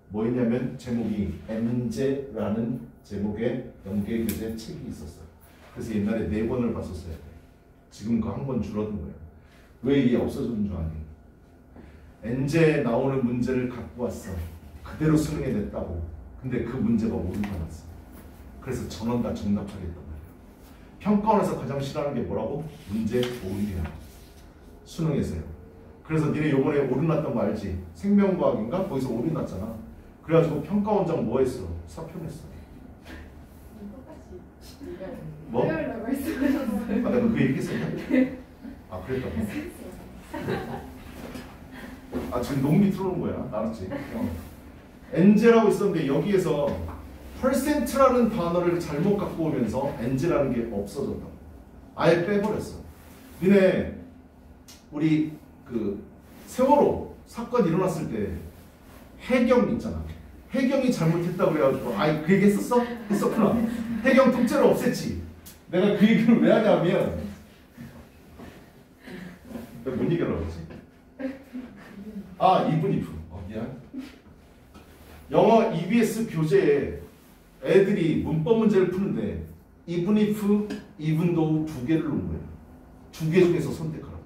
뭐였냐면 제목이 M제라는 제목의 연계교재 책이 있었어. 그래서 옛날에 4권을 봤었어요. 지금 그 한 권 줄어든 거예요. 왜 이게 없어졌는 줄 아니? 엔제에 나오는 문제를 갖고 왔어. 그대로 수능에 냈다고. 근데 그 문제가 오류가 났어. 그래서 전원 다 정답하게 했단 말이야. 평가원에서 가장 싫어하는 게 뭐라고? 문제 오류야. 수능에서요. 그래서 니네 요번에 오류 났던 거 알지? 생명과학인가? 거기서 오류 났잖아. 그래가지고 평가원장 뭐 했어? 사표 냈어. 뭐? 화요일날 말씀하셨어요. 아, 내가 그 얘기 했었냐? 아, 그랬다고? 아, 지금 너무 밑으로 오는 거야. 알았지? 엔제라고 있었는데 여기에서 퍼센트라는 단어를 잘못 갖고 오면서 엔제라는 게 없어졌다. 아예 빼버렸어. 니네 우리 그 세월호 사건 일어났을 때 해경 있잖아. 해경이 잘못했다고 그래가지고 아이 그 얘기 했었어? 했었구나. 해경 통째로 없앴지. 내가 그 얘기를 왜 하냐면 내가 뭔 얘기를 하지? 아, even if. 미안. 영어 EBS 교재에 애들이 문법 문제를 푸는데 even if, even though 두 개를 놓은 거예요. 두 개 중에서 선택하라고.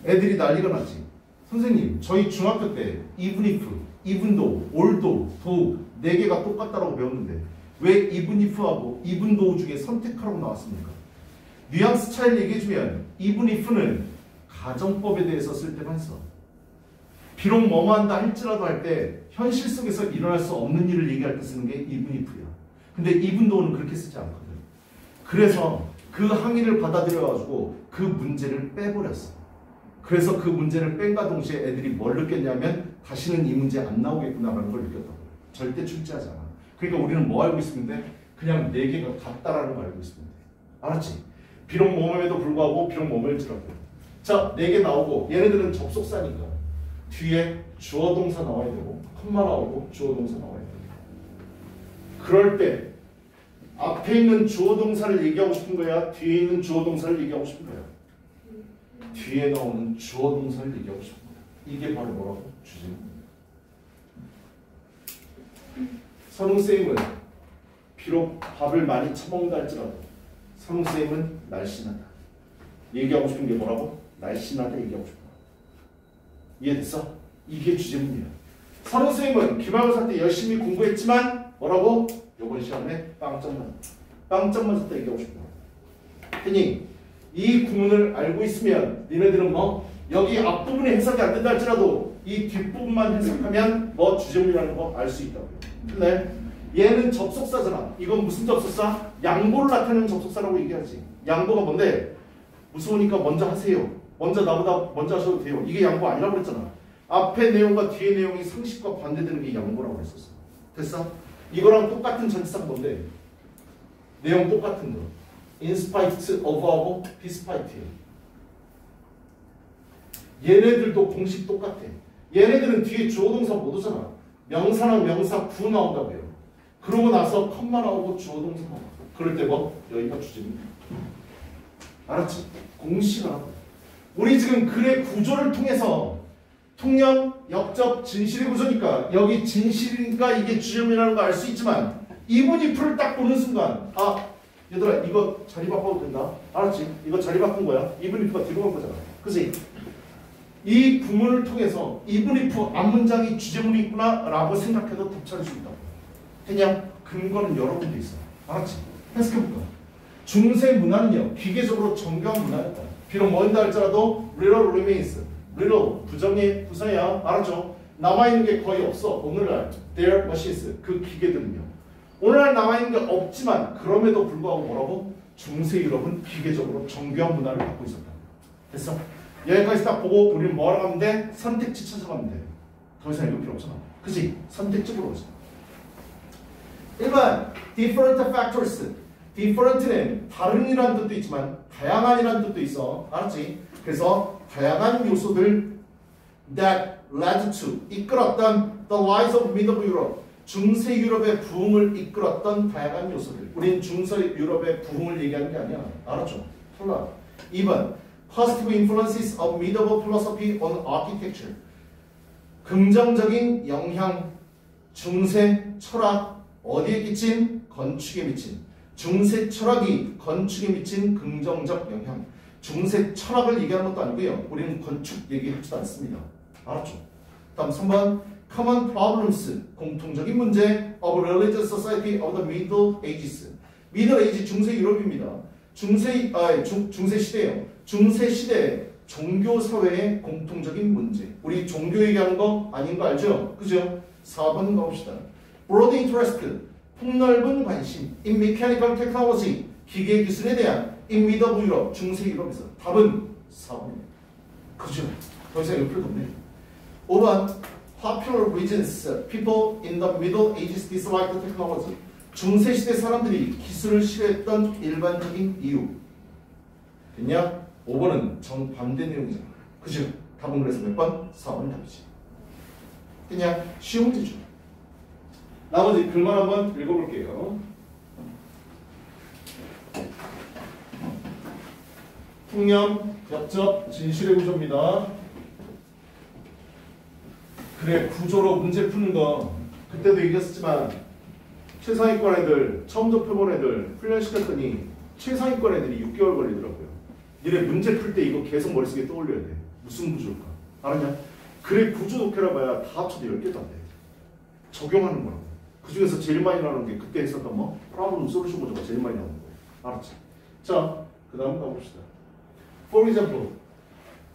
애들이 난리가 났지. 선생님, 저희 중학교 때 even if, even though, although, though 네 개가 똑같다라고 배웠는데 왜 even if하고 even though 중에 선택하라고 나왔습니까? 뉘앙스 차이를 얘기해주면 even if는 가정법에 대해서 쓸 때만 써. 비록 뭐뭐 한다 할지라도 할 때 현실 속에서 일어날 수 없는 일을 얘기할 때 쓰는 게 even if야. 근데 even though는 그렇게 쓰지 않거든. 그래서 그 항의를 받아들여가지고 그 문제를 빼버렸어. 그래서 그 문제를 뺀과 동시에 애들이 뭘 느꼈냐면 다시는 이 문제 안 나오겠구나라는 걸 느꼈다고. 절대 출제하지 않아. 그러니까 우리는 뭐 알고 있으면 돼? 그냥 네 개가 같다라는 걸 알고 있으면 돼. 알았지? 비록 뭐뭐에도 불구하고 비록 뭐뭐일지라도. 자, 네 개 나오고 얘네들은 접속사니까 뒤에 주어 동사 나와야 되고 콤마 나오고 주어 동사 나와야 되고. 그럴 때 앞에 있는 주어 동사를 얘기하고 싶은 거야? 뒤에 있는 주어 동사를 얘기하고 싶은 거야? 뒤에 나오는 주어 동사를 얘기하고 싶은 거야. 이게 바로 뭐라고? 주제입니다. 선웅쌤은 비록 밥을 많이 처먹는다 할지라도 선웅쌤은 날씬하다. 얘기하고 싶은 게 뭐라고? 날씬하다 얘기하고 싶은 거야. 이해됐어? 이게 주제문이야. 선웅쌤은 기말고사 때 열심히 공부했지만 뭐라고? 요번 시험에 빵점 맞았다 얘기하고 싶은 거야. 흔히 이 구문을 알고 있으면 니네들은 뭐 여기 앞부분이 해석이 안 된다 할지라도 이 뒷부분만 해석하면 뭐 주제문이라는 거 알 수 있다고요. 근데 얘는 접속사잖아. 이건 무슨 접속사? 양보를 나타내는 접속사라고 얘기하지. 양보가 뭔데? 무서우니까 먼저 하세요. 먼저 나보다 먼저 하셔도 돼요. 이게 양보 아니라고 그랬잖아. 앞에 내용과 뒤에 내용이 상식과 반대되는 게 양보라고 했었어. 됐어? 이거랑 똑같은 전치사가 뭔데? 내용 똑같은 거. In spite of하고 despite예요. 얘네들도 공식 똑같아. 얘네들은 뒤에 주어 동사 못 오잖아. 명사랑 명사 구 나온다고요. 그러고 나서 컴마 나오고 주어 동사 나오고. 그럴 때 뭐? 여기가 주제입니다. 알았지? 공식을 우리 지금 글의 구조를 통해서 통념, 역접, 진실의 구조니까 여기 진실이니까 이게 주제문이라는 거 알 수 있지만 even if를 딱 보는 순간 아 얘들아 이거 자리 바꿔도 된다. 알았지? 이거 자리 바꾼 거야. even if가 뒤로 간 거잖아. 그치? 이 구문을 통해서 even if 앞문장이 주제문이 있구나 라고 생각해도 덮쳐질 수 있다고. 그냥 근거는 여러 군데 있어. 알았지? 해석해볼까? 중세 문화는요 기계적으로 정교한 문화였다. 비록 뭐인다 할지라도 little remains. little 부정의 부사야. 알았죠? 남아있는 게 거의 없어. 오늘날 their machines 그 기계들은요. 오늘날 남아있는 게 없지만 그럼에도 불구하고 뭐라고? 중세 유럽은 기계적으로 정교한 문화를 갖고 있었다. 됐어? 여기까지 딱 보고 우리는 뭐하러 가면 돼? 선택지 찾아가면 돼. 더 이상 읽을 필요 없잖아. 그치? 선택적으로 오자. 1번 different factors. different는 다른이라는 뜻도 있지만 다양한이라는 뜻도 있어. 알았지? 그래서 다양한 요소들 that led to 이끌었던 the rise of Middle Europe 중세 유럽의 부흥을 이끌었던 다양한 요소들. 우린 중세 유럽의 부흥을 얘기하는 게 아니야. 알았죠? 탈락. 2번 positive influences of medieval philosophy on architecture 긍정적인 영향 중세 철학 어디에 끼친? 건축에 미친 중세 철학이 건축에 미친 긍정적 영향. 중세 철학을 얘기하는 것도 아니고요. 우리는 건축 얘기하지도 않습니다. 알았죠? 다음 3번 Common Problems 공통적인 문제 of Religious Society of the Middle Ages. Middle Age 중세 유럽입니다. 중세 시대예요. 중세 시대 종교 사회의 공통적인 문제. 우리 종교 얘기하는 거 아닌 거 알죠? 그죠? 4번 가봅시다. Broad interest 폭넓은 관심 in mechanical technology 기계 기술에 대한 in middle 유럽 중세 유럽에서 답은 4번입니다. 그죠? 더 이상 이거 필요도 없네. 5번 Popular reasons people in the Middle Ages disliked technology. 중세 시대 사람들이 기술을 싫어했던 일반적인 이유. 됐냐? 5번은 정반대 내용이잖아. 그죠? 답은 그래서 몇 번? 4번이 답이지. 됐냐? 쉬운 문제죠. 나머지 글만 한번 읽어볼게요. 풍념, 엽접, 진실의 구조입니다. 그래, 구조로 문제 푸는 거 그때도 얘기했었지만 최상위권 애들, 처음 접해본 애들 훈련시켰더니 최상위권 애들이 6개월 걸리더라고요. 니네 문제 풀 때 이거 계속 머릿속에 떠올려야 돼. 무슨 구조일까? 알았냐? 그래, 구조 독해라 봐야 다 합쳐도 10개도 안 돼. 적용하는 거라고. 그 중에서 제일 많이 나오는 게 그때 했었던 뭐 프로블럼 솔루션 구조가 제일 많이 나오는 거예요. 알았지? 자, 그 다음 가봅시다. For example,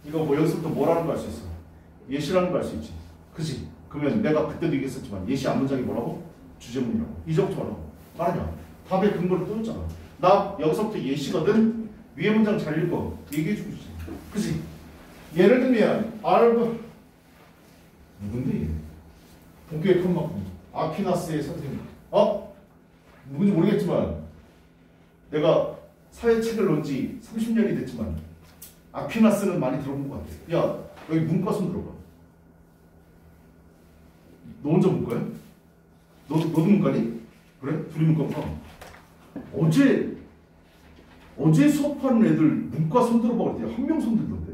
이거 뭐 여기서부터 뭐라는 거 알 수 있어? 예시라는 거 알 수 있지? 그치? 그러면 내가 그때도 얘기했었지만 예시 앞문장이 뭐라고? 주제문이라고. 이제부터 뭐라고? 말하냐? 답의 근거를 뚫었잖아. 나 여기서부터 예시거든? 위에 문장 잘 읽어. 얘기해주고 있지. 그치? 예를 들면 누군데 얘? 본교의 큰 막공 아퀴나스의 선생님. 누군지 모르겠지만 내가 사회책을 놓은 지 30년이 됐지만 아퀴나스는 많이 들어본 것 같아. 야, 여기 문과 손 들어봐. 너 혼자 문과야? 너도 문과니? 그래? 둘이 문과구나. 어제 수업하는 애들 문과 손 들어봐 그랬더니 한 명 손 들던데?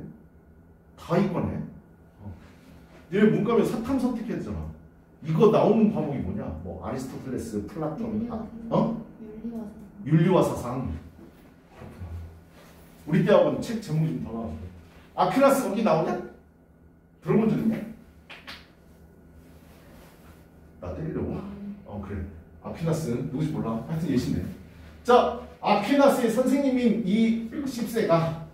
다 이과네. 얘네 문과면 사탐 선택해야 되잖아. 이거 나오는 과목이 뭐냐? 뭐 아리스토텔레스, 플라톤, 윤리와 사상. 우리 때하고는 책 제목이 좀 달라. 아퀴나스 거기 나오냐? 들어본 적 있냐? 나 때리려고? 그래. 아퀴나스는 누구지 몰라. 하여튼 예시네. 자, 아퀴나스의 선생님인 이 10세가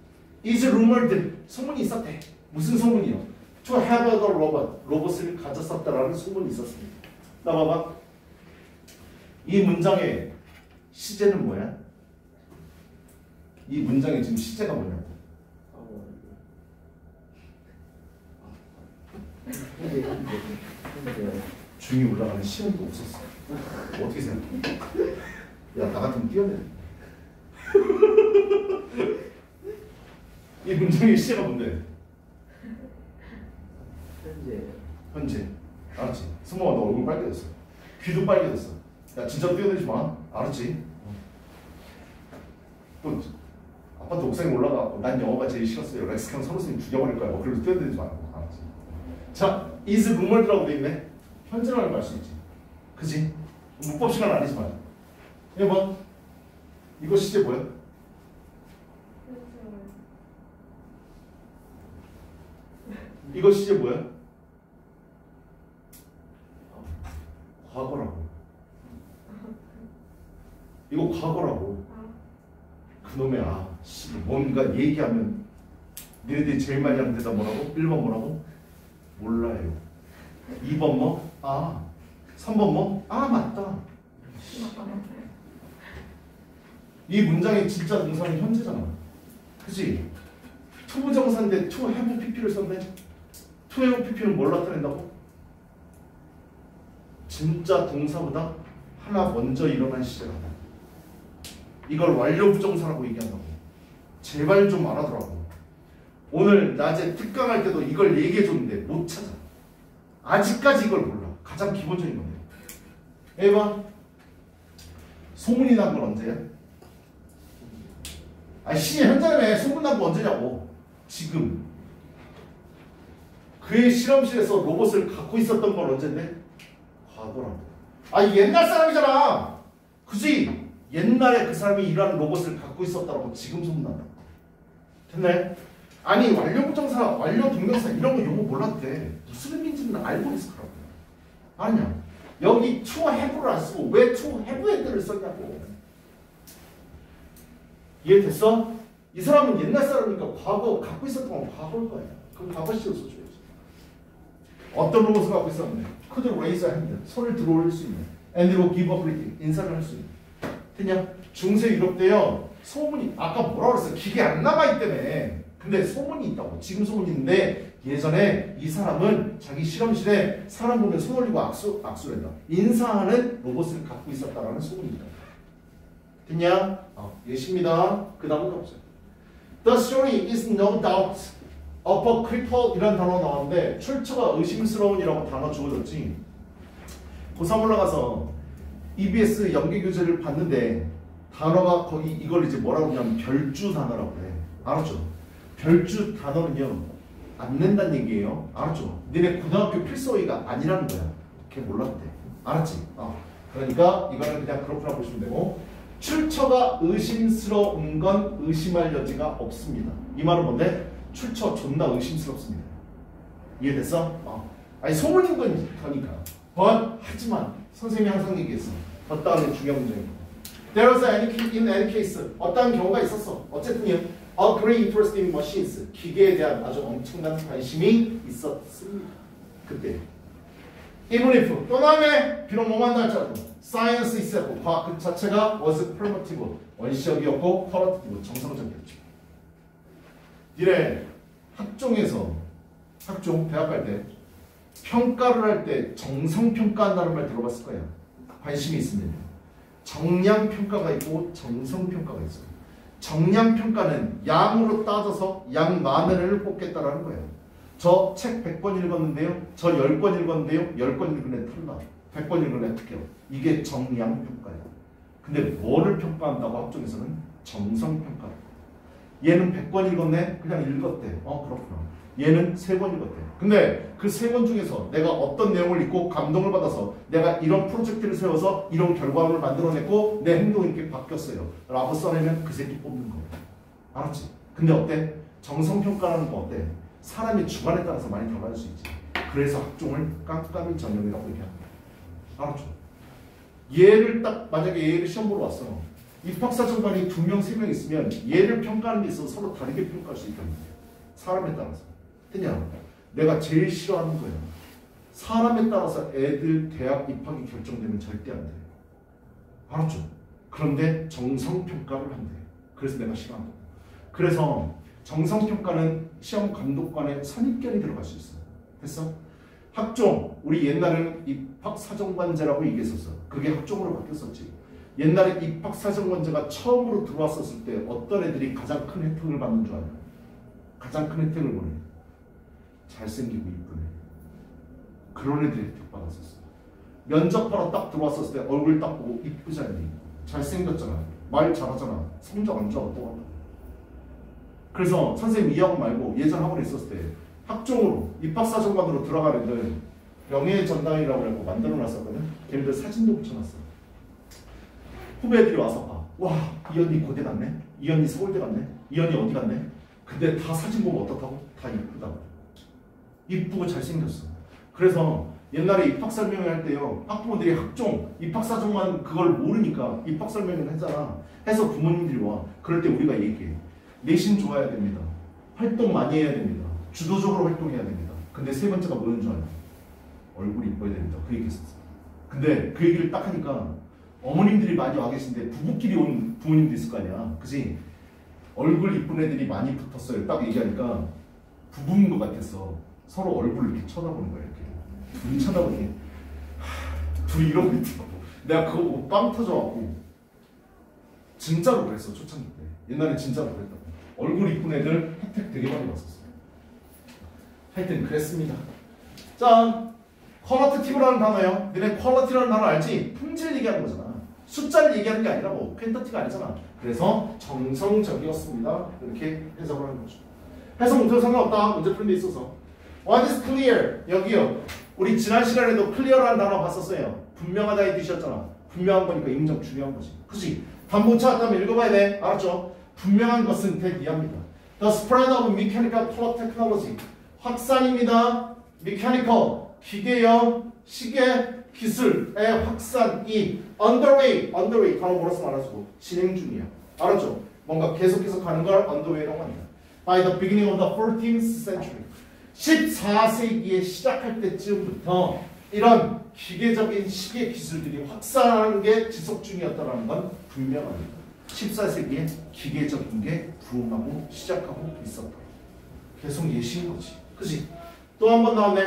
is rumored 소문이 있었대. 무슨 소문이요? To have a robot. 로봇을 가졌었다라는 소문이 있었습니다. 나 봐봐. 이 문장의 시제는 뭐야? 이 문장의 지금 시제가 뭐냐고. 중이 올라가는 시험도 없었어. 어떻게 생각해? 야, 나 같으면 뛰어내. 이 문장의 시제가 뭔데? 현재. 알았지? 승모가 너 얼굴 빨개졌어. 귀도 빨개졌어. 야, 진짜 뛰어내지 마. 알았지? 또 아파트 옥상에 올라가고 난 영어가 제일 싫었어요. 렉스칸 선생님 죽여버릴 거야. 뭐 그래도 뛰어내지 말고. 알았지? 자, is rumored라고 돼 있네. 현재라는 걸 알 수 있지. 그지? 문법 시간 아니지만. 1번. 이거 시제 뭐야? 이거 시제 뭐야? 과거라고. 이거 과거라고. 그놈의 뭔가 얘기하면 니네들이 제일 많이 하는 대답 뭐라고? 1번 뭐라고? 몰라요. 2번 뭐? 3번 뭐? 맞다. 이 문장의 진짜 동사는 현재잖아. 그치? 투부정사인데 to have pp를 썼네. to have pp는 뭘 나타낸다고? 진짜 동사보다 하나 먼저 일어난 시제라고. 이걸 완료부정사라고 얘기한다고. 제발 좀 알아두라고. 오늘 낮에 특강할 때도 이걸 얘기해줬는데 못 찾아. 아직까지 이걸 몰라. 가장 기본적인 건데. 에바 소문이 난 건 언제야? 시제 현장에 소문 난 건 언제냐고. 지금. 그의 실험실에서 로봇을 갖고 있었던 건 언젠데? 과거라고. 옛날 사람이잖아. 그지? 옛날에 그 사람이 일하는 로봇을 갖고 있었다고 지금 소문난다. 됐나요? 아니 완료 부정사, 완료 동명사 이런 거 용어 몰라도 돼. 무슨 의미인지는 알고 있을 거라고. 아니야. 여기 to have를 안 쓰고 왜 to have had를 썼냐고. 이해됐어? 이 사람은 옛날 사람이니까 과거 갖고 있었던 건 과거일 거야. 그럼 과거 시로 써줘야지. 어떤 로봇을 갖고 있었는데 could raise a hand, 손을 들어 올릴 수 있는, and will give a greeting, 인사를 할 수 있는. 됐냐? 중세 유럽 때요 소문이 아까 뭐라 그랬어? 기계 안 남아있다며. 근데 소문이 있다고. 지금 소문이 있는데 예전에 이 사람은 자기 실험실에 사람 보면 손 올리고 악수를 한다. 인사하는 로봇을 갖고 있었다라는 소문이 있다. 됐냐? 예시입니다. 그 다음은 없어요. The story is no doubt apocryphal 이란 단어 나왔는데 출처가 의심스러운이라고 단어 주어졌지. 고3 올라가서 EBS 연계교재를 봤는데 단어가 거기 이걸 이제 뭐라고 하냐면 별주 단어라고 그래. 알았죠? 별주 단어는요 안 낸다는 얘기예요. 알았죠? 너네 고등학교 필수어휘가 아니라는 거야. 걔 몰라도 돼. 알았지? 그러니까 이거는 그냥 그렇구나 보시면 되고, 출처가 의심스러운 건 의심할 여지가 없습니다. 이 말은 뭔데? 출처 존나 의심스럽습니다. 이해됐어? 아니 소문인 건 거니까. 하지만 선생님이 항상 얘기했어. 다음에 중요한 문제입니다. There was in any case 어떠한 경우가 있었어. 어쨌든요. A great interest in machines. 기계에 대한 아주 엄청난 관심이 있었습니다. 그때. Even if 또 다음에 비록 뭐만 날짜도 science itself 과학 그 자체가 was primitive 원시적이었고 qualitative 정상적이었죠. 니네 학종에서 대학 갈 때 평가를 할 때 정성평가한다는 말 들어봤을 거예요. 관심이 있으면. 정량평가가 있고 정성평가가 있어요. 정량평가는 양으로 따져서 양 많은 애를 뽑겠다라는 거예요. 저 책 100번 읽었는데요. 저 10번 읽었는데요. 10번 읽은 애 탈락. 100번 읽은 애 합격. 이게 정량평가예요. 근데 뭐를 평가한다고 학종에서는 정성평가. 얘는 100번 읽었네? 그냥 읽었대. 그렇구나. 얘는 3번 읽었대. 근데 그 3번 중에서 내가 어떤 내용을 읽고 감동을 받아서 내가 이런 프로젝트를 세워서 이런 결과물을 만들어냈고 내 행동이 이렇게 바뀌었어요. 라고 써내면 그 새끼 뽑는 거예요. 알았지? 근데 어때? 정성평가라는 거 어때? 사람의 주관에 따라서 많이 달라질 수 있지. 그래서 학종을 깜깜이 전형이라고 얘기합니다. 알았죠? 얘를 딱 만약에 얘를 시험 보러 왔어. 입학사정관이 2명, 3명 있으면 얘를 평가하는 데 있어서 서로 다르게 평가할 수 있다는 거예요. 사람에 따라서. 그냥 내가 제일 싫어하는 거예요. 사람에 따라서 애들 대학 입학이 결정되면 절대 안 돼. 알았죠? 그런데 정성평가를 한대. 그래서 내가 싫어한다. 그래서 정성평가는 시험 감독관의 선입견이 들어갈 수 있어요. 됐어? 학종, 우리 옛날에는 입학사정관제라고 얘기했었어. 그게 학종으로 바뀌었었지. 옛날에 입학사정관제가 처음으로 들어왔었을 때 어떤 애들이 가장 큰 혜택을 받는 줄 아냐? 가장 큰 혜택을 보내. 잘생기고 이쁘네. 그런 애들이 혜택 받았었어. 면접 보러 딱 들어왔었을 때 얼굴 딱 보고 이쁘지 않니? 잘생겼잖아. 말 잘하잖아. 성적 안 좋아. 또 한다. 그래서 선생님 이 학원 말고 예전 학원에 있었을 때 학종으로 입학사정관으로 들어가는 애들 명예의 전당이라고 해서 만들어놨었거든. 걔네들 사진도 붙여놨어. 후배들이 와서 봐. 와, 이 언니 고대 갔네? 이 언니 서울대 갔네? 이 언니 어디 갔네? 근데 다 사진 보면 어떻다고? 다 이쁘다고. 이쁘고 잘생겼어. 그래서 옛날에 입학 설명회 할 때요. 학부모들이 학종, 입학사정관 그걸 모르니까 입학 설명회를 했잖아. 해서 부모님들이 와. 그럴 때 우리가 얘기해. 내신 좋아야 됩니다. 활동 많이 해야 됩니다. 주도적으로 활동해야 됩니다. 근데 세 번째가 뭐였는 줄 아냐? 얼굴이 이뻐야 됩니다. 그 얘기 했었어. 근데 그 얘기를 딱 하니까 어머님들이 많이 와 계신데 부부끼리 온 부모님도 있을 거 아니야. 그치? 얼굴 이쁜 애들이 많이 붙었어요. 딱 얘기하니까 부부인 것 같았어. 서로 얼굴을 이렇게 쳐다보는 거야. 이렇게. 둘이 쳐다보니 둘이 이러고 있더라고. 내가 그거 보고 빵 터져갖고 진짜로 그랬어. 초창기 때. 옛날에 진짜로 그랬다고. 얼굴 이쁜 애들 혜택 되게 많이 받았었어. 하여튼 그랬습니다. 자, 퀄리티브라는 단어요. 너네 퀄리티라는 단어 알지? 품질 얘기하는 거잖아. 숫자를 얘기하는 게 아니라고. 퀀터티가 아니잖아. 그래서 정성적이었습니다. 이렇게 해석을 하는 거죠. 해석 못해도 상관없다. 문제 푸는 데 있어서. What is clear? 여기요. 우리 지난 시간에도 clear라는 단어 봤었어요. 분명하다의 뜻이었잖아. 분명한 거니까 인정 중요한 거지. 그치? 답 못 찾았다면 읽어봐야 돼. 알았죠? 분명한 것은 대비합니다. The spread of mechanical clock technology. 확산입니다. mechanical, 기계형 시계 기술의 확산이 underway 단어 몰아서 말아주고 진행 중이야. 알았죠? 뭔가 계속해서 가는 걸 underway라고 합니다. By the beginning of the 14th century. 14세기에 시작할 때쯤부터 이런 기계적인 시계 기술들이 확산하는 게 지속 중이었다는 건 분명합니다. 14세기에 기계적인 게 부흥하고 시작하고 있었다. 계속 예시인 거지. 그치? 또 한 번 나오네.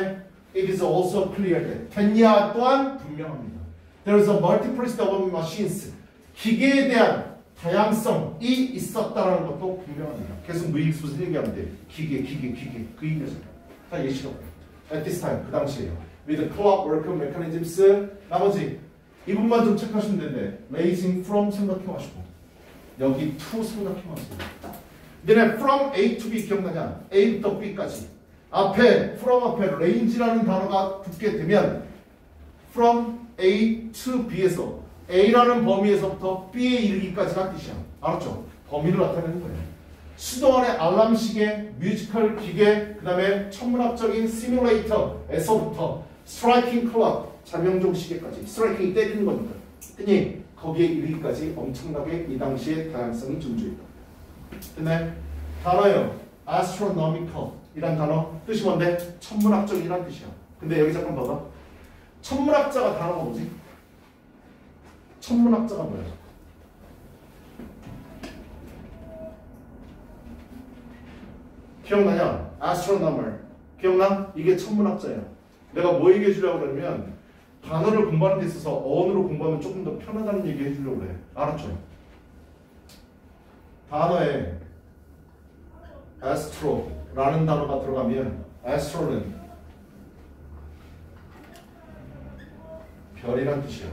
It is also clear 됐냐 또한 분명합니다. There is a multiplicity of machines. 기계에 대한 다양성이 있었다는 것도 분명합니다. 계속 무슨 얘기하면 돼. 기계. 그 얘기죠. 다 예시가 보여. At this time, 그 당시에요. With clockwork mechanisms. 나머지 이 부분만 좀 체크하시면 되는데 raising from 생각해가지고 여기 to 생각해가지고 얘네 from A to B 기억나냐? A부터 B까지 앞에 from 앞에 range라는 단어가 붙게 되면 from A to B에서 A라는 범위에서부터 B에 이르기까지가 뜻이야. 알았죠? 범위를 나타내는 거예요. 수동안의 알람 시계, 뮤지컬 기계, 그 다음에 천문학적인 시뮬레이터에서부터 스트라이킹 클럭, 자명종 시계까지 스트라이킹이 때리는 거니까. 그니 거기에 이르기까지 엄청나게 이 당시에 다양성이 존재했다. 근데 단어요. astronomical 이란 단어 뜻이 뭔데? 천문학적이란 뜻이야. 근데 여기 잠깐 봐봐. 천문학자가 단어가 뭐지? 천문학자가 뭐야? 기억나냐? astronomer. 기억나? 이게 천문학자야. 내가 뭐 얘기해 주려고 그러면 단어를 공부하는 데 있어서 어원으로 공부하면 조금 더 편하다는 얘기 해주려고 그래. 알았죠? 단어에 astro라는 단어가 들어가면 astro는 별이란 뜻이야.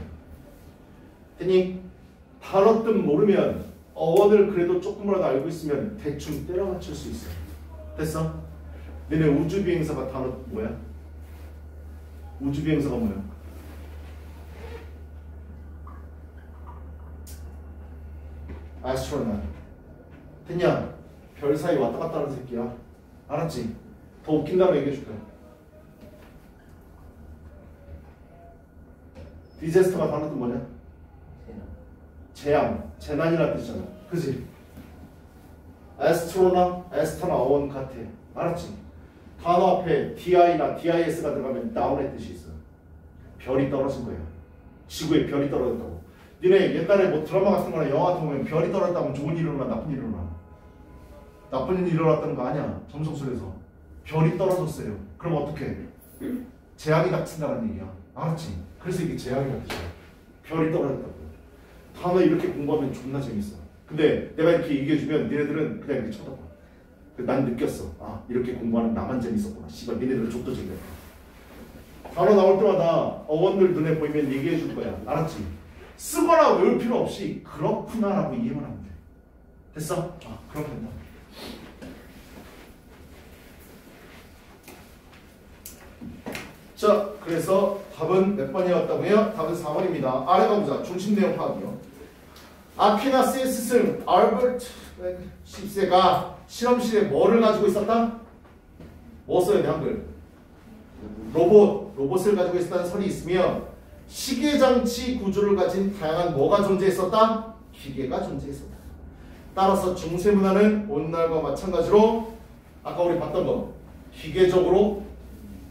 그니 단어 뜻 모르면 어원을 그래도 조금이라도 알고 있으면 대충 때려 맞출 수 있어. 됐어? 너네 우주비행사가 단어 뭐야? 우주비행사가 뭐야? astronaut. 됐냐? 별 사이 왔다 갔다 하는 새끼야. 알았지? 더 웃긴 다음에 얘기해 줄게. 디제스터가 단어 뜻 뭐냐? 재앙, 재난이라는 뜻이잖아. 그지? 에스트로나, 에스터나 어원 같아. 알았지? 단어 앞에 DI나 DIS가 들어가면 다운의 뜻이 있어. 별이 떨어진 거야. 지구에 별이 떨어졌다고. 니네 옛날에 뭐 드라마 같은 거나 영화 같은 거 보면 별이 떨어졌다면 좋은 일이 일어나, 나쁜 일이 일어나. 나쁜 일이 일어났다는 거 아니야. 점성술에서. 별이 떨어졌어요. 그럼 어떡해? 재앙이 닥친다는 얘기야. 알았지? 그래서 이게 재앙이라는 뜻이야. 별이 떨어졌다고. 단어 이렇게 공부하면 존나 재밌어. 근데 내가 이렇게 얘기해주면 니네들은 그냥 이렇게 쳐다봐. 난 느꼈어. 아, 이렇게 공부하는 나만 재밌었구나. 씨발, 니네들은 족도 재밌다. 단어 나올 때마다 어원들 눈에 보이면 얘기해 줄 거야. 알았지? 쓰거나 외울 필요 없이 그렇구나라고 이해만 하면 돼. 됐어? 아, 그럼 된다. 자, 그래서 답은 몇 번이었다고요? 답은 4번입니다. 아래 가보자. 중심 내용 파악이요. 아퀴나스의 스승 알버트 10세가 실험실에 뭐를 가지고 있었다? 뭐 써야 돼, 한글? 로봇을 가지고 있었다는 설이 있으며 시계장치 구조를 가진 다양한 뭐가 존재했었다? 기계가 존재했었다. 따라서 중세문화는 오늘날과 마찬가지로 아까 우리 봤던 거 기계적으로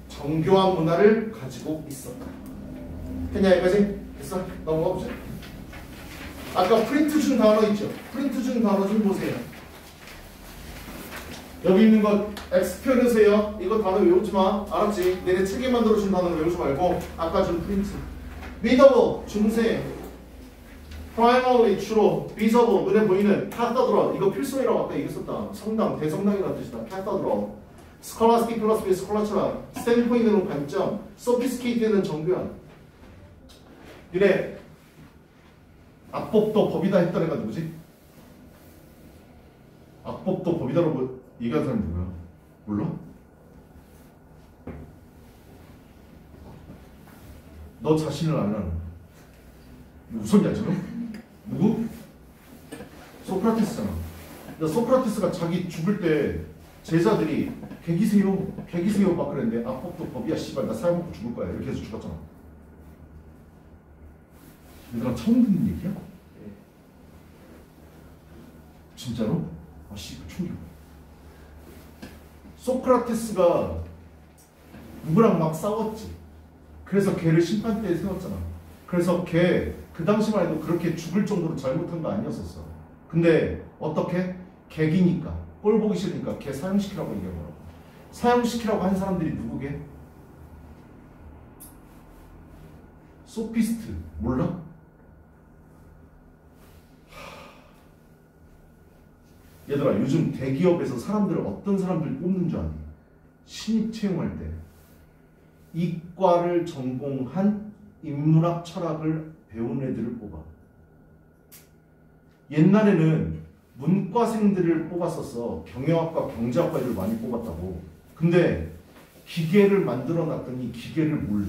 정교한 문화를 가지고 있었다. 됐냐 여기까지? 됐어? 넘어가 보자. 아까 프린트 준 단어 있죠? 프린트 준 단어 좀 보세요. 여기 있는 것 X 펴주세요. 이거 단어 외우지 마. 알았지? 내내 책에 만들어 준 단어를 외우지 말고 아까 준 프린트. visible 중세. primarily 주로 visible 눈에 보이는 cathedral 이거 필수이라고 아까 얘기했었다. 성당 대성당이라는 뜻이다. cathedral. scholastic philosophy scholar처럼 스탠포인트는 관점. sophisticated는 정교한. 니네 악법도 법이다 했던 애가 누구지? 악법도 법이다라고 얘기한 사람이 누구야? 몰라? 너 자신을 알라는 웃었냐 지금? 누구? 소크라테스잖아. 소크라테스가 자기 죽을 때 제자들이 개기세요 막 그랬는데 악법도 법이야 씨발 나 사형 먹고 죽을 거야 이렇게 해서 죽었잖아. 얘들아 처음 듣는 얘기야? 진짜로? 아 씨발 충격. 소크라테스가 누구랑 막 싸웠지. 그래서 걔를 심판대에 세웠잖아. 그래서 걔 그 당시만 해도 그렇게 죽을 정도로 잘못한 거 아니었었어. 근데 어떻게? 객이니까 꼴 보기 싫으니까 걔 사형시키라고 얘기한 거라고. 사형시키라고 한 사람들이 누구게? 소피스트 몰라? 얘들아 요즘 대기업에서 사람들을 어떤 사람들 뽑는 줄 아니? 신입 채용할 때 이과를 전공한 인문학 철학을 배운 애들을 뽑아. 옛날에는 문과생들을 뽑았었어. 경영학과 경제학과 애들 많이 뽑았다고. 근데 기계를 만들어 놨더니 기계를 몰라.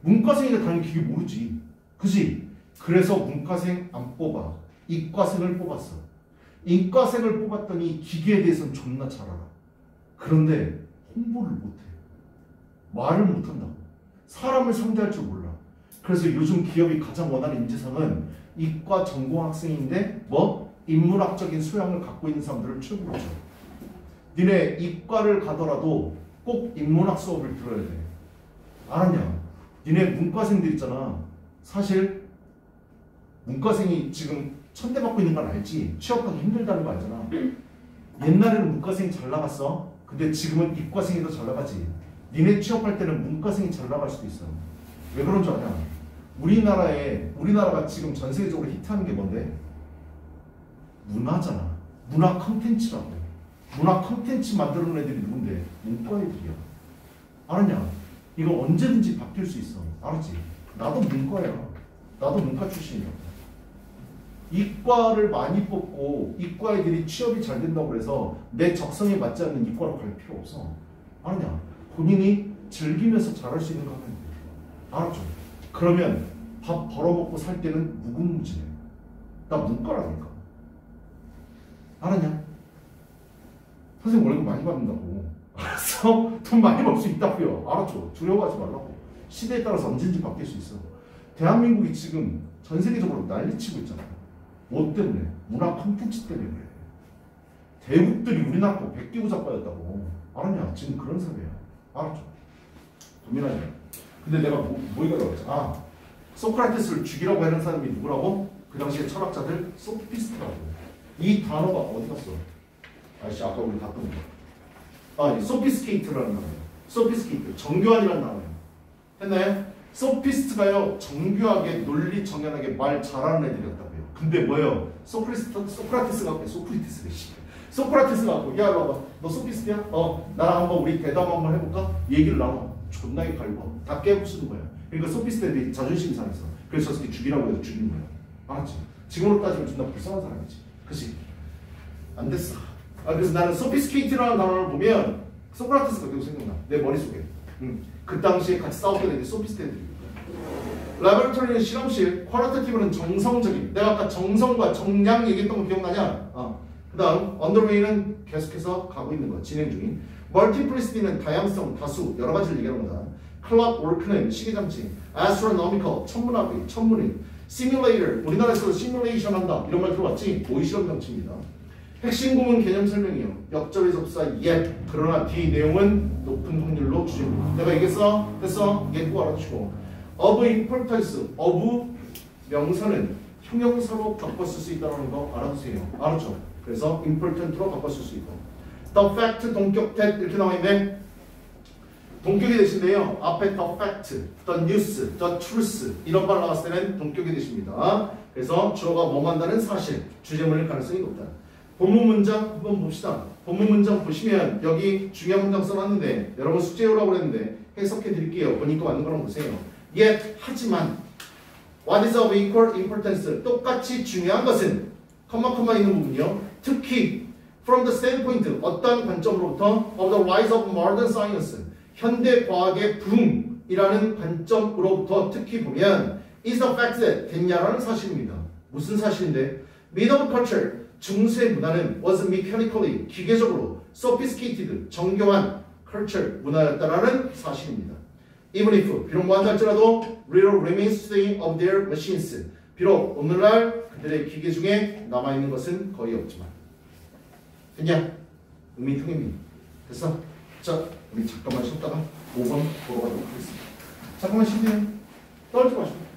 문과생이니까 당연히 기계 모르지. 그지? 그래서 문과생 안 뽑아. 이과생을 뽑았어. 이과생을 뽑았더니 기계에 대해서는 존나 잘 알아. 그런데 홍보를 못해. 말을 못한다고. 사람을 상대할 줄 몰라. 그래서 요즘 기업이 가장 원하는 인재상은 이과 전공 학생인데 뭐? 인문학적인 소양을 갖고 있는 사람들을 최고로 줘. 니네 이과를 가더라도 꼭 인문학 수업을 들어야 돼. 알았냐? 니네 문과생들 있잖아. 사실 문과생이 지금 천대받고 있는 건 알지? 취업하기 힘들다는 거 알잖아. 옛날에는 문과생이 잘 나갔어. 근데 지금은 이과생이 더 잘 나가지. 니네 취업할 때는 문과생이 잘 나갈 수도 있어. 왜 그런 줄 아냐? 우리나라가 지금 전 세계적으로 히트하는 게 뭔데? 문화잖아. 문화 컨텐츠라고. 문화 컨텐츠 만드는 애들이 누군데? 문과 애들이야. 알았냐? 이거 언제든지 바뀔 수 있어. 알았지? 나도 문과야. 나도 문과 출신이야. 이과를 많이 뽑고 이과 애들이 취업이 잘 된다고 해서 내 적성에 맞지 않는 이과로 갈 필요 없어. 알았냐? 본인이 즐기면서 잘할 수 있는 거 하면 돼. 알았죠? 그러면 밥 벌어먹고 살 때는 무궁무진해. 나 문과라니까. 알았냐? 선생님 월급 많이 받는다고. 알았어? 돈 많이 벌 수 있다고요. 알았죠? 두려워하지 말라고. 시대에 따라서 언제든지 바뀔 수 있어. 대한민국이 지금 전 세계적으로 난리치고 있잖아. 뭐 때문에? 문화 콘텐츠 때문에 그래. 대국들이 우리나라 거 100개 부자빠였다고. 알았냐? 지금 그런 사회야. 알았죠? 고민하지 마. 근데 내가 뭐 얘기하려고 했지? 소크라테스를 죽이라고 하는 사람이 누구라고? 그 당시에 철학자들 소피스트라고. 이 단어가 어디 갔어? 아저씨 아까 우리 갔던 거. 소피스케이트라는 단어예요. 소피스케이트. 정교한이라는 단어예요. 했나요? 소피스트가요 정교하게 논리 정연하게 말 잘하는 애들이었다고요. 근데 뭐예요? 소크라테스가 갖고 야 봐봐 너 소피스트야? 나랑 한번 우리 대담 한번 해볼까? 얘기를 나눠. 존나게 갈고 다 깨부수는 거야. 그러니까 소피스트들이 자존심이 상했어. 그래서 저 새끼 죽이라고 해서 죽이는 거야. 알았지? 지금으로 따지면 존나 불쌍한 사람이지. 그치? 안 됐어. 그래서 나는 소피스케이트라는 단어를 보면 소크라테스가 계속 생각나. 내 머릿속에. 그 당시에 같이 싸웠던 애들이 소피스트들이. 라보라토리는 실험실, 퀄리테티브는 정성적인. 내가 아까 정성과 정량 얘기했던 거 기억나냐? 그 다음 언더웨이는 계속해서 가고 있는 거, 진행 중인. 멀티플리시티는 다양성, 다수, 여러 가지를 얘기하는 거다. 클락 워크는 시계장치, astronomical, 천문학의, 천문의, simulator, 우리나라에서도 시뮬레이션 한다. 이런 말 들어봤지? 모의실험 장치입니다. 핵심 구문 개념 설명이요. 역접의 접사 yet. 그러나 뒤 내용은 높은 확률로 주제입니다. 내가 얘기했어? 됐어? 얘 꼭 알아주시고. of importance, of 명사는 형용사로 바꿨을 수 있다는 거 알아두세요. 알았죠? 그래서 important로 바꿨을 수 있고. the fact, 동격, that 이렇게 나와 있는데 동격이 되신데요. 앞에 the fact, the news, the truth 이런 말 나왔을 때는 동격이 되십니다. 그래서 주어가 뭐 한다는 사실, 주제문일 가능성이 높다. 본문 문장 한번 봅시다. 본문 문장 보시면 여기 중요한 문장 써놨는데 여러분 숙제해오라고 그랬는데 해석해 드릴게요. 보니까 맞는 거랑 보세요. Yet, 하지만 What is of equal importance? 똑같이 중요한 것은 컴마 있는 부분이요. 특히 from the standpoint 어떤 관점으로부터 of the rise of modern science 현대 과학의 부흥이라는 관점으로부터 특히 보면 is the fact that 됐냐라는 사실입니다. 무슨 사실인데? Middle culture 중세 문화는 was mechanically 기계적으로 sophisticated 정교한 culture 문화였다라는 사실입니다. Even if 비록 뭐한다 할지라도 real remains today of their machines 비록 오늘날 그들의 기계 중에 남아있는 것은 거의 없지만 됐냐? 의미통입니다. 됐어? 자 우리 잠깐만 쉬었다가 5번 보러 가도록 하겠습니다. 잠깐만 쉬세요. 떨지 마시고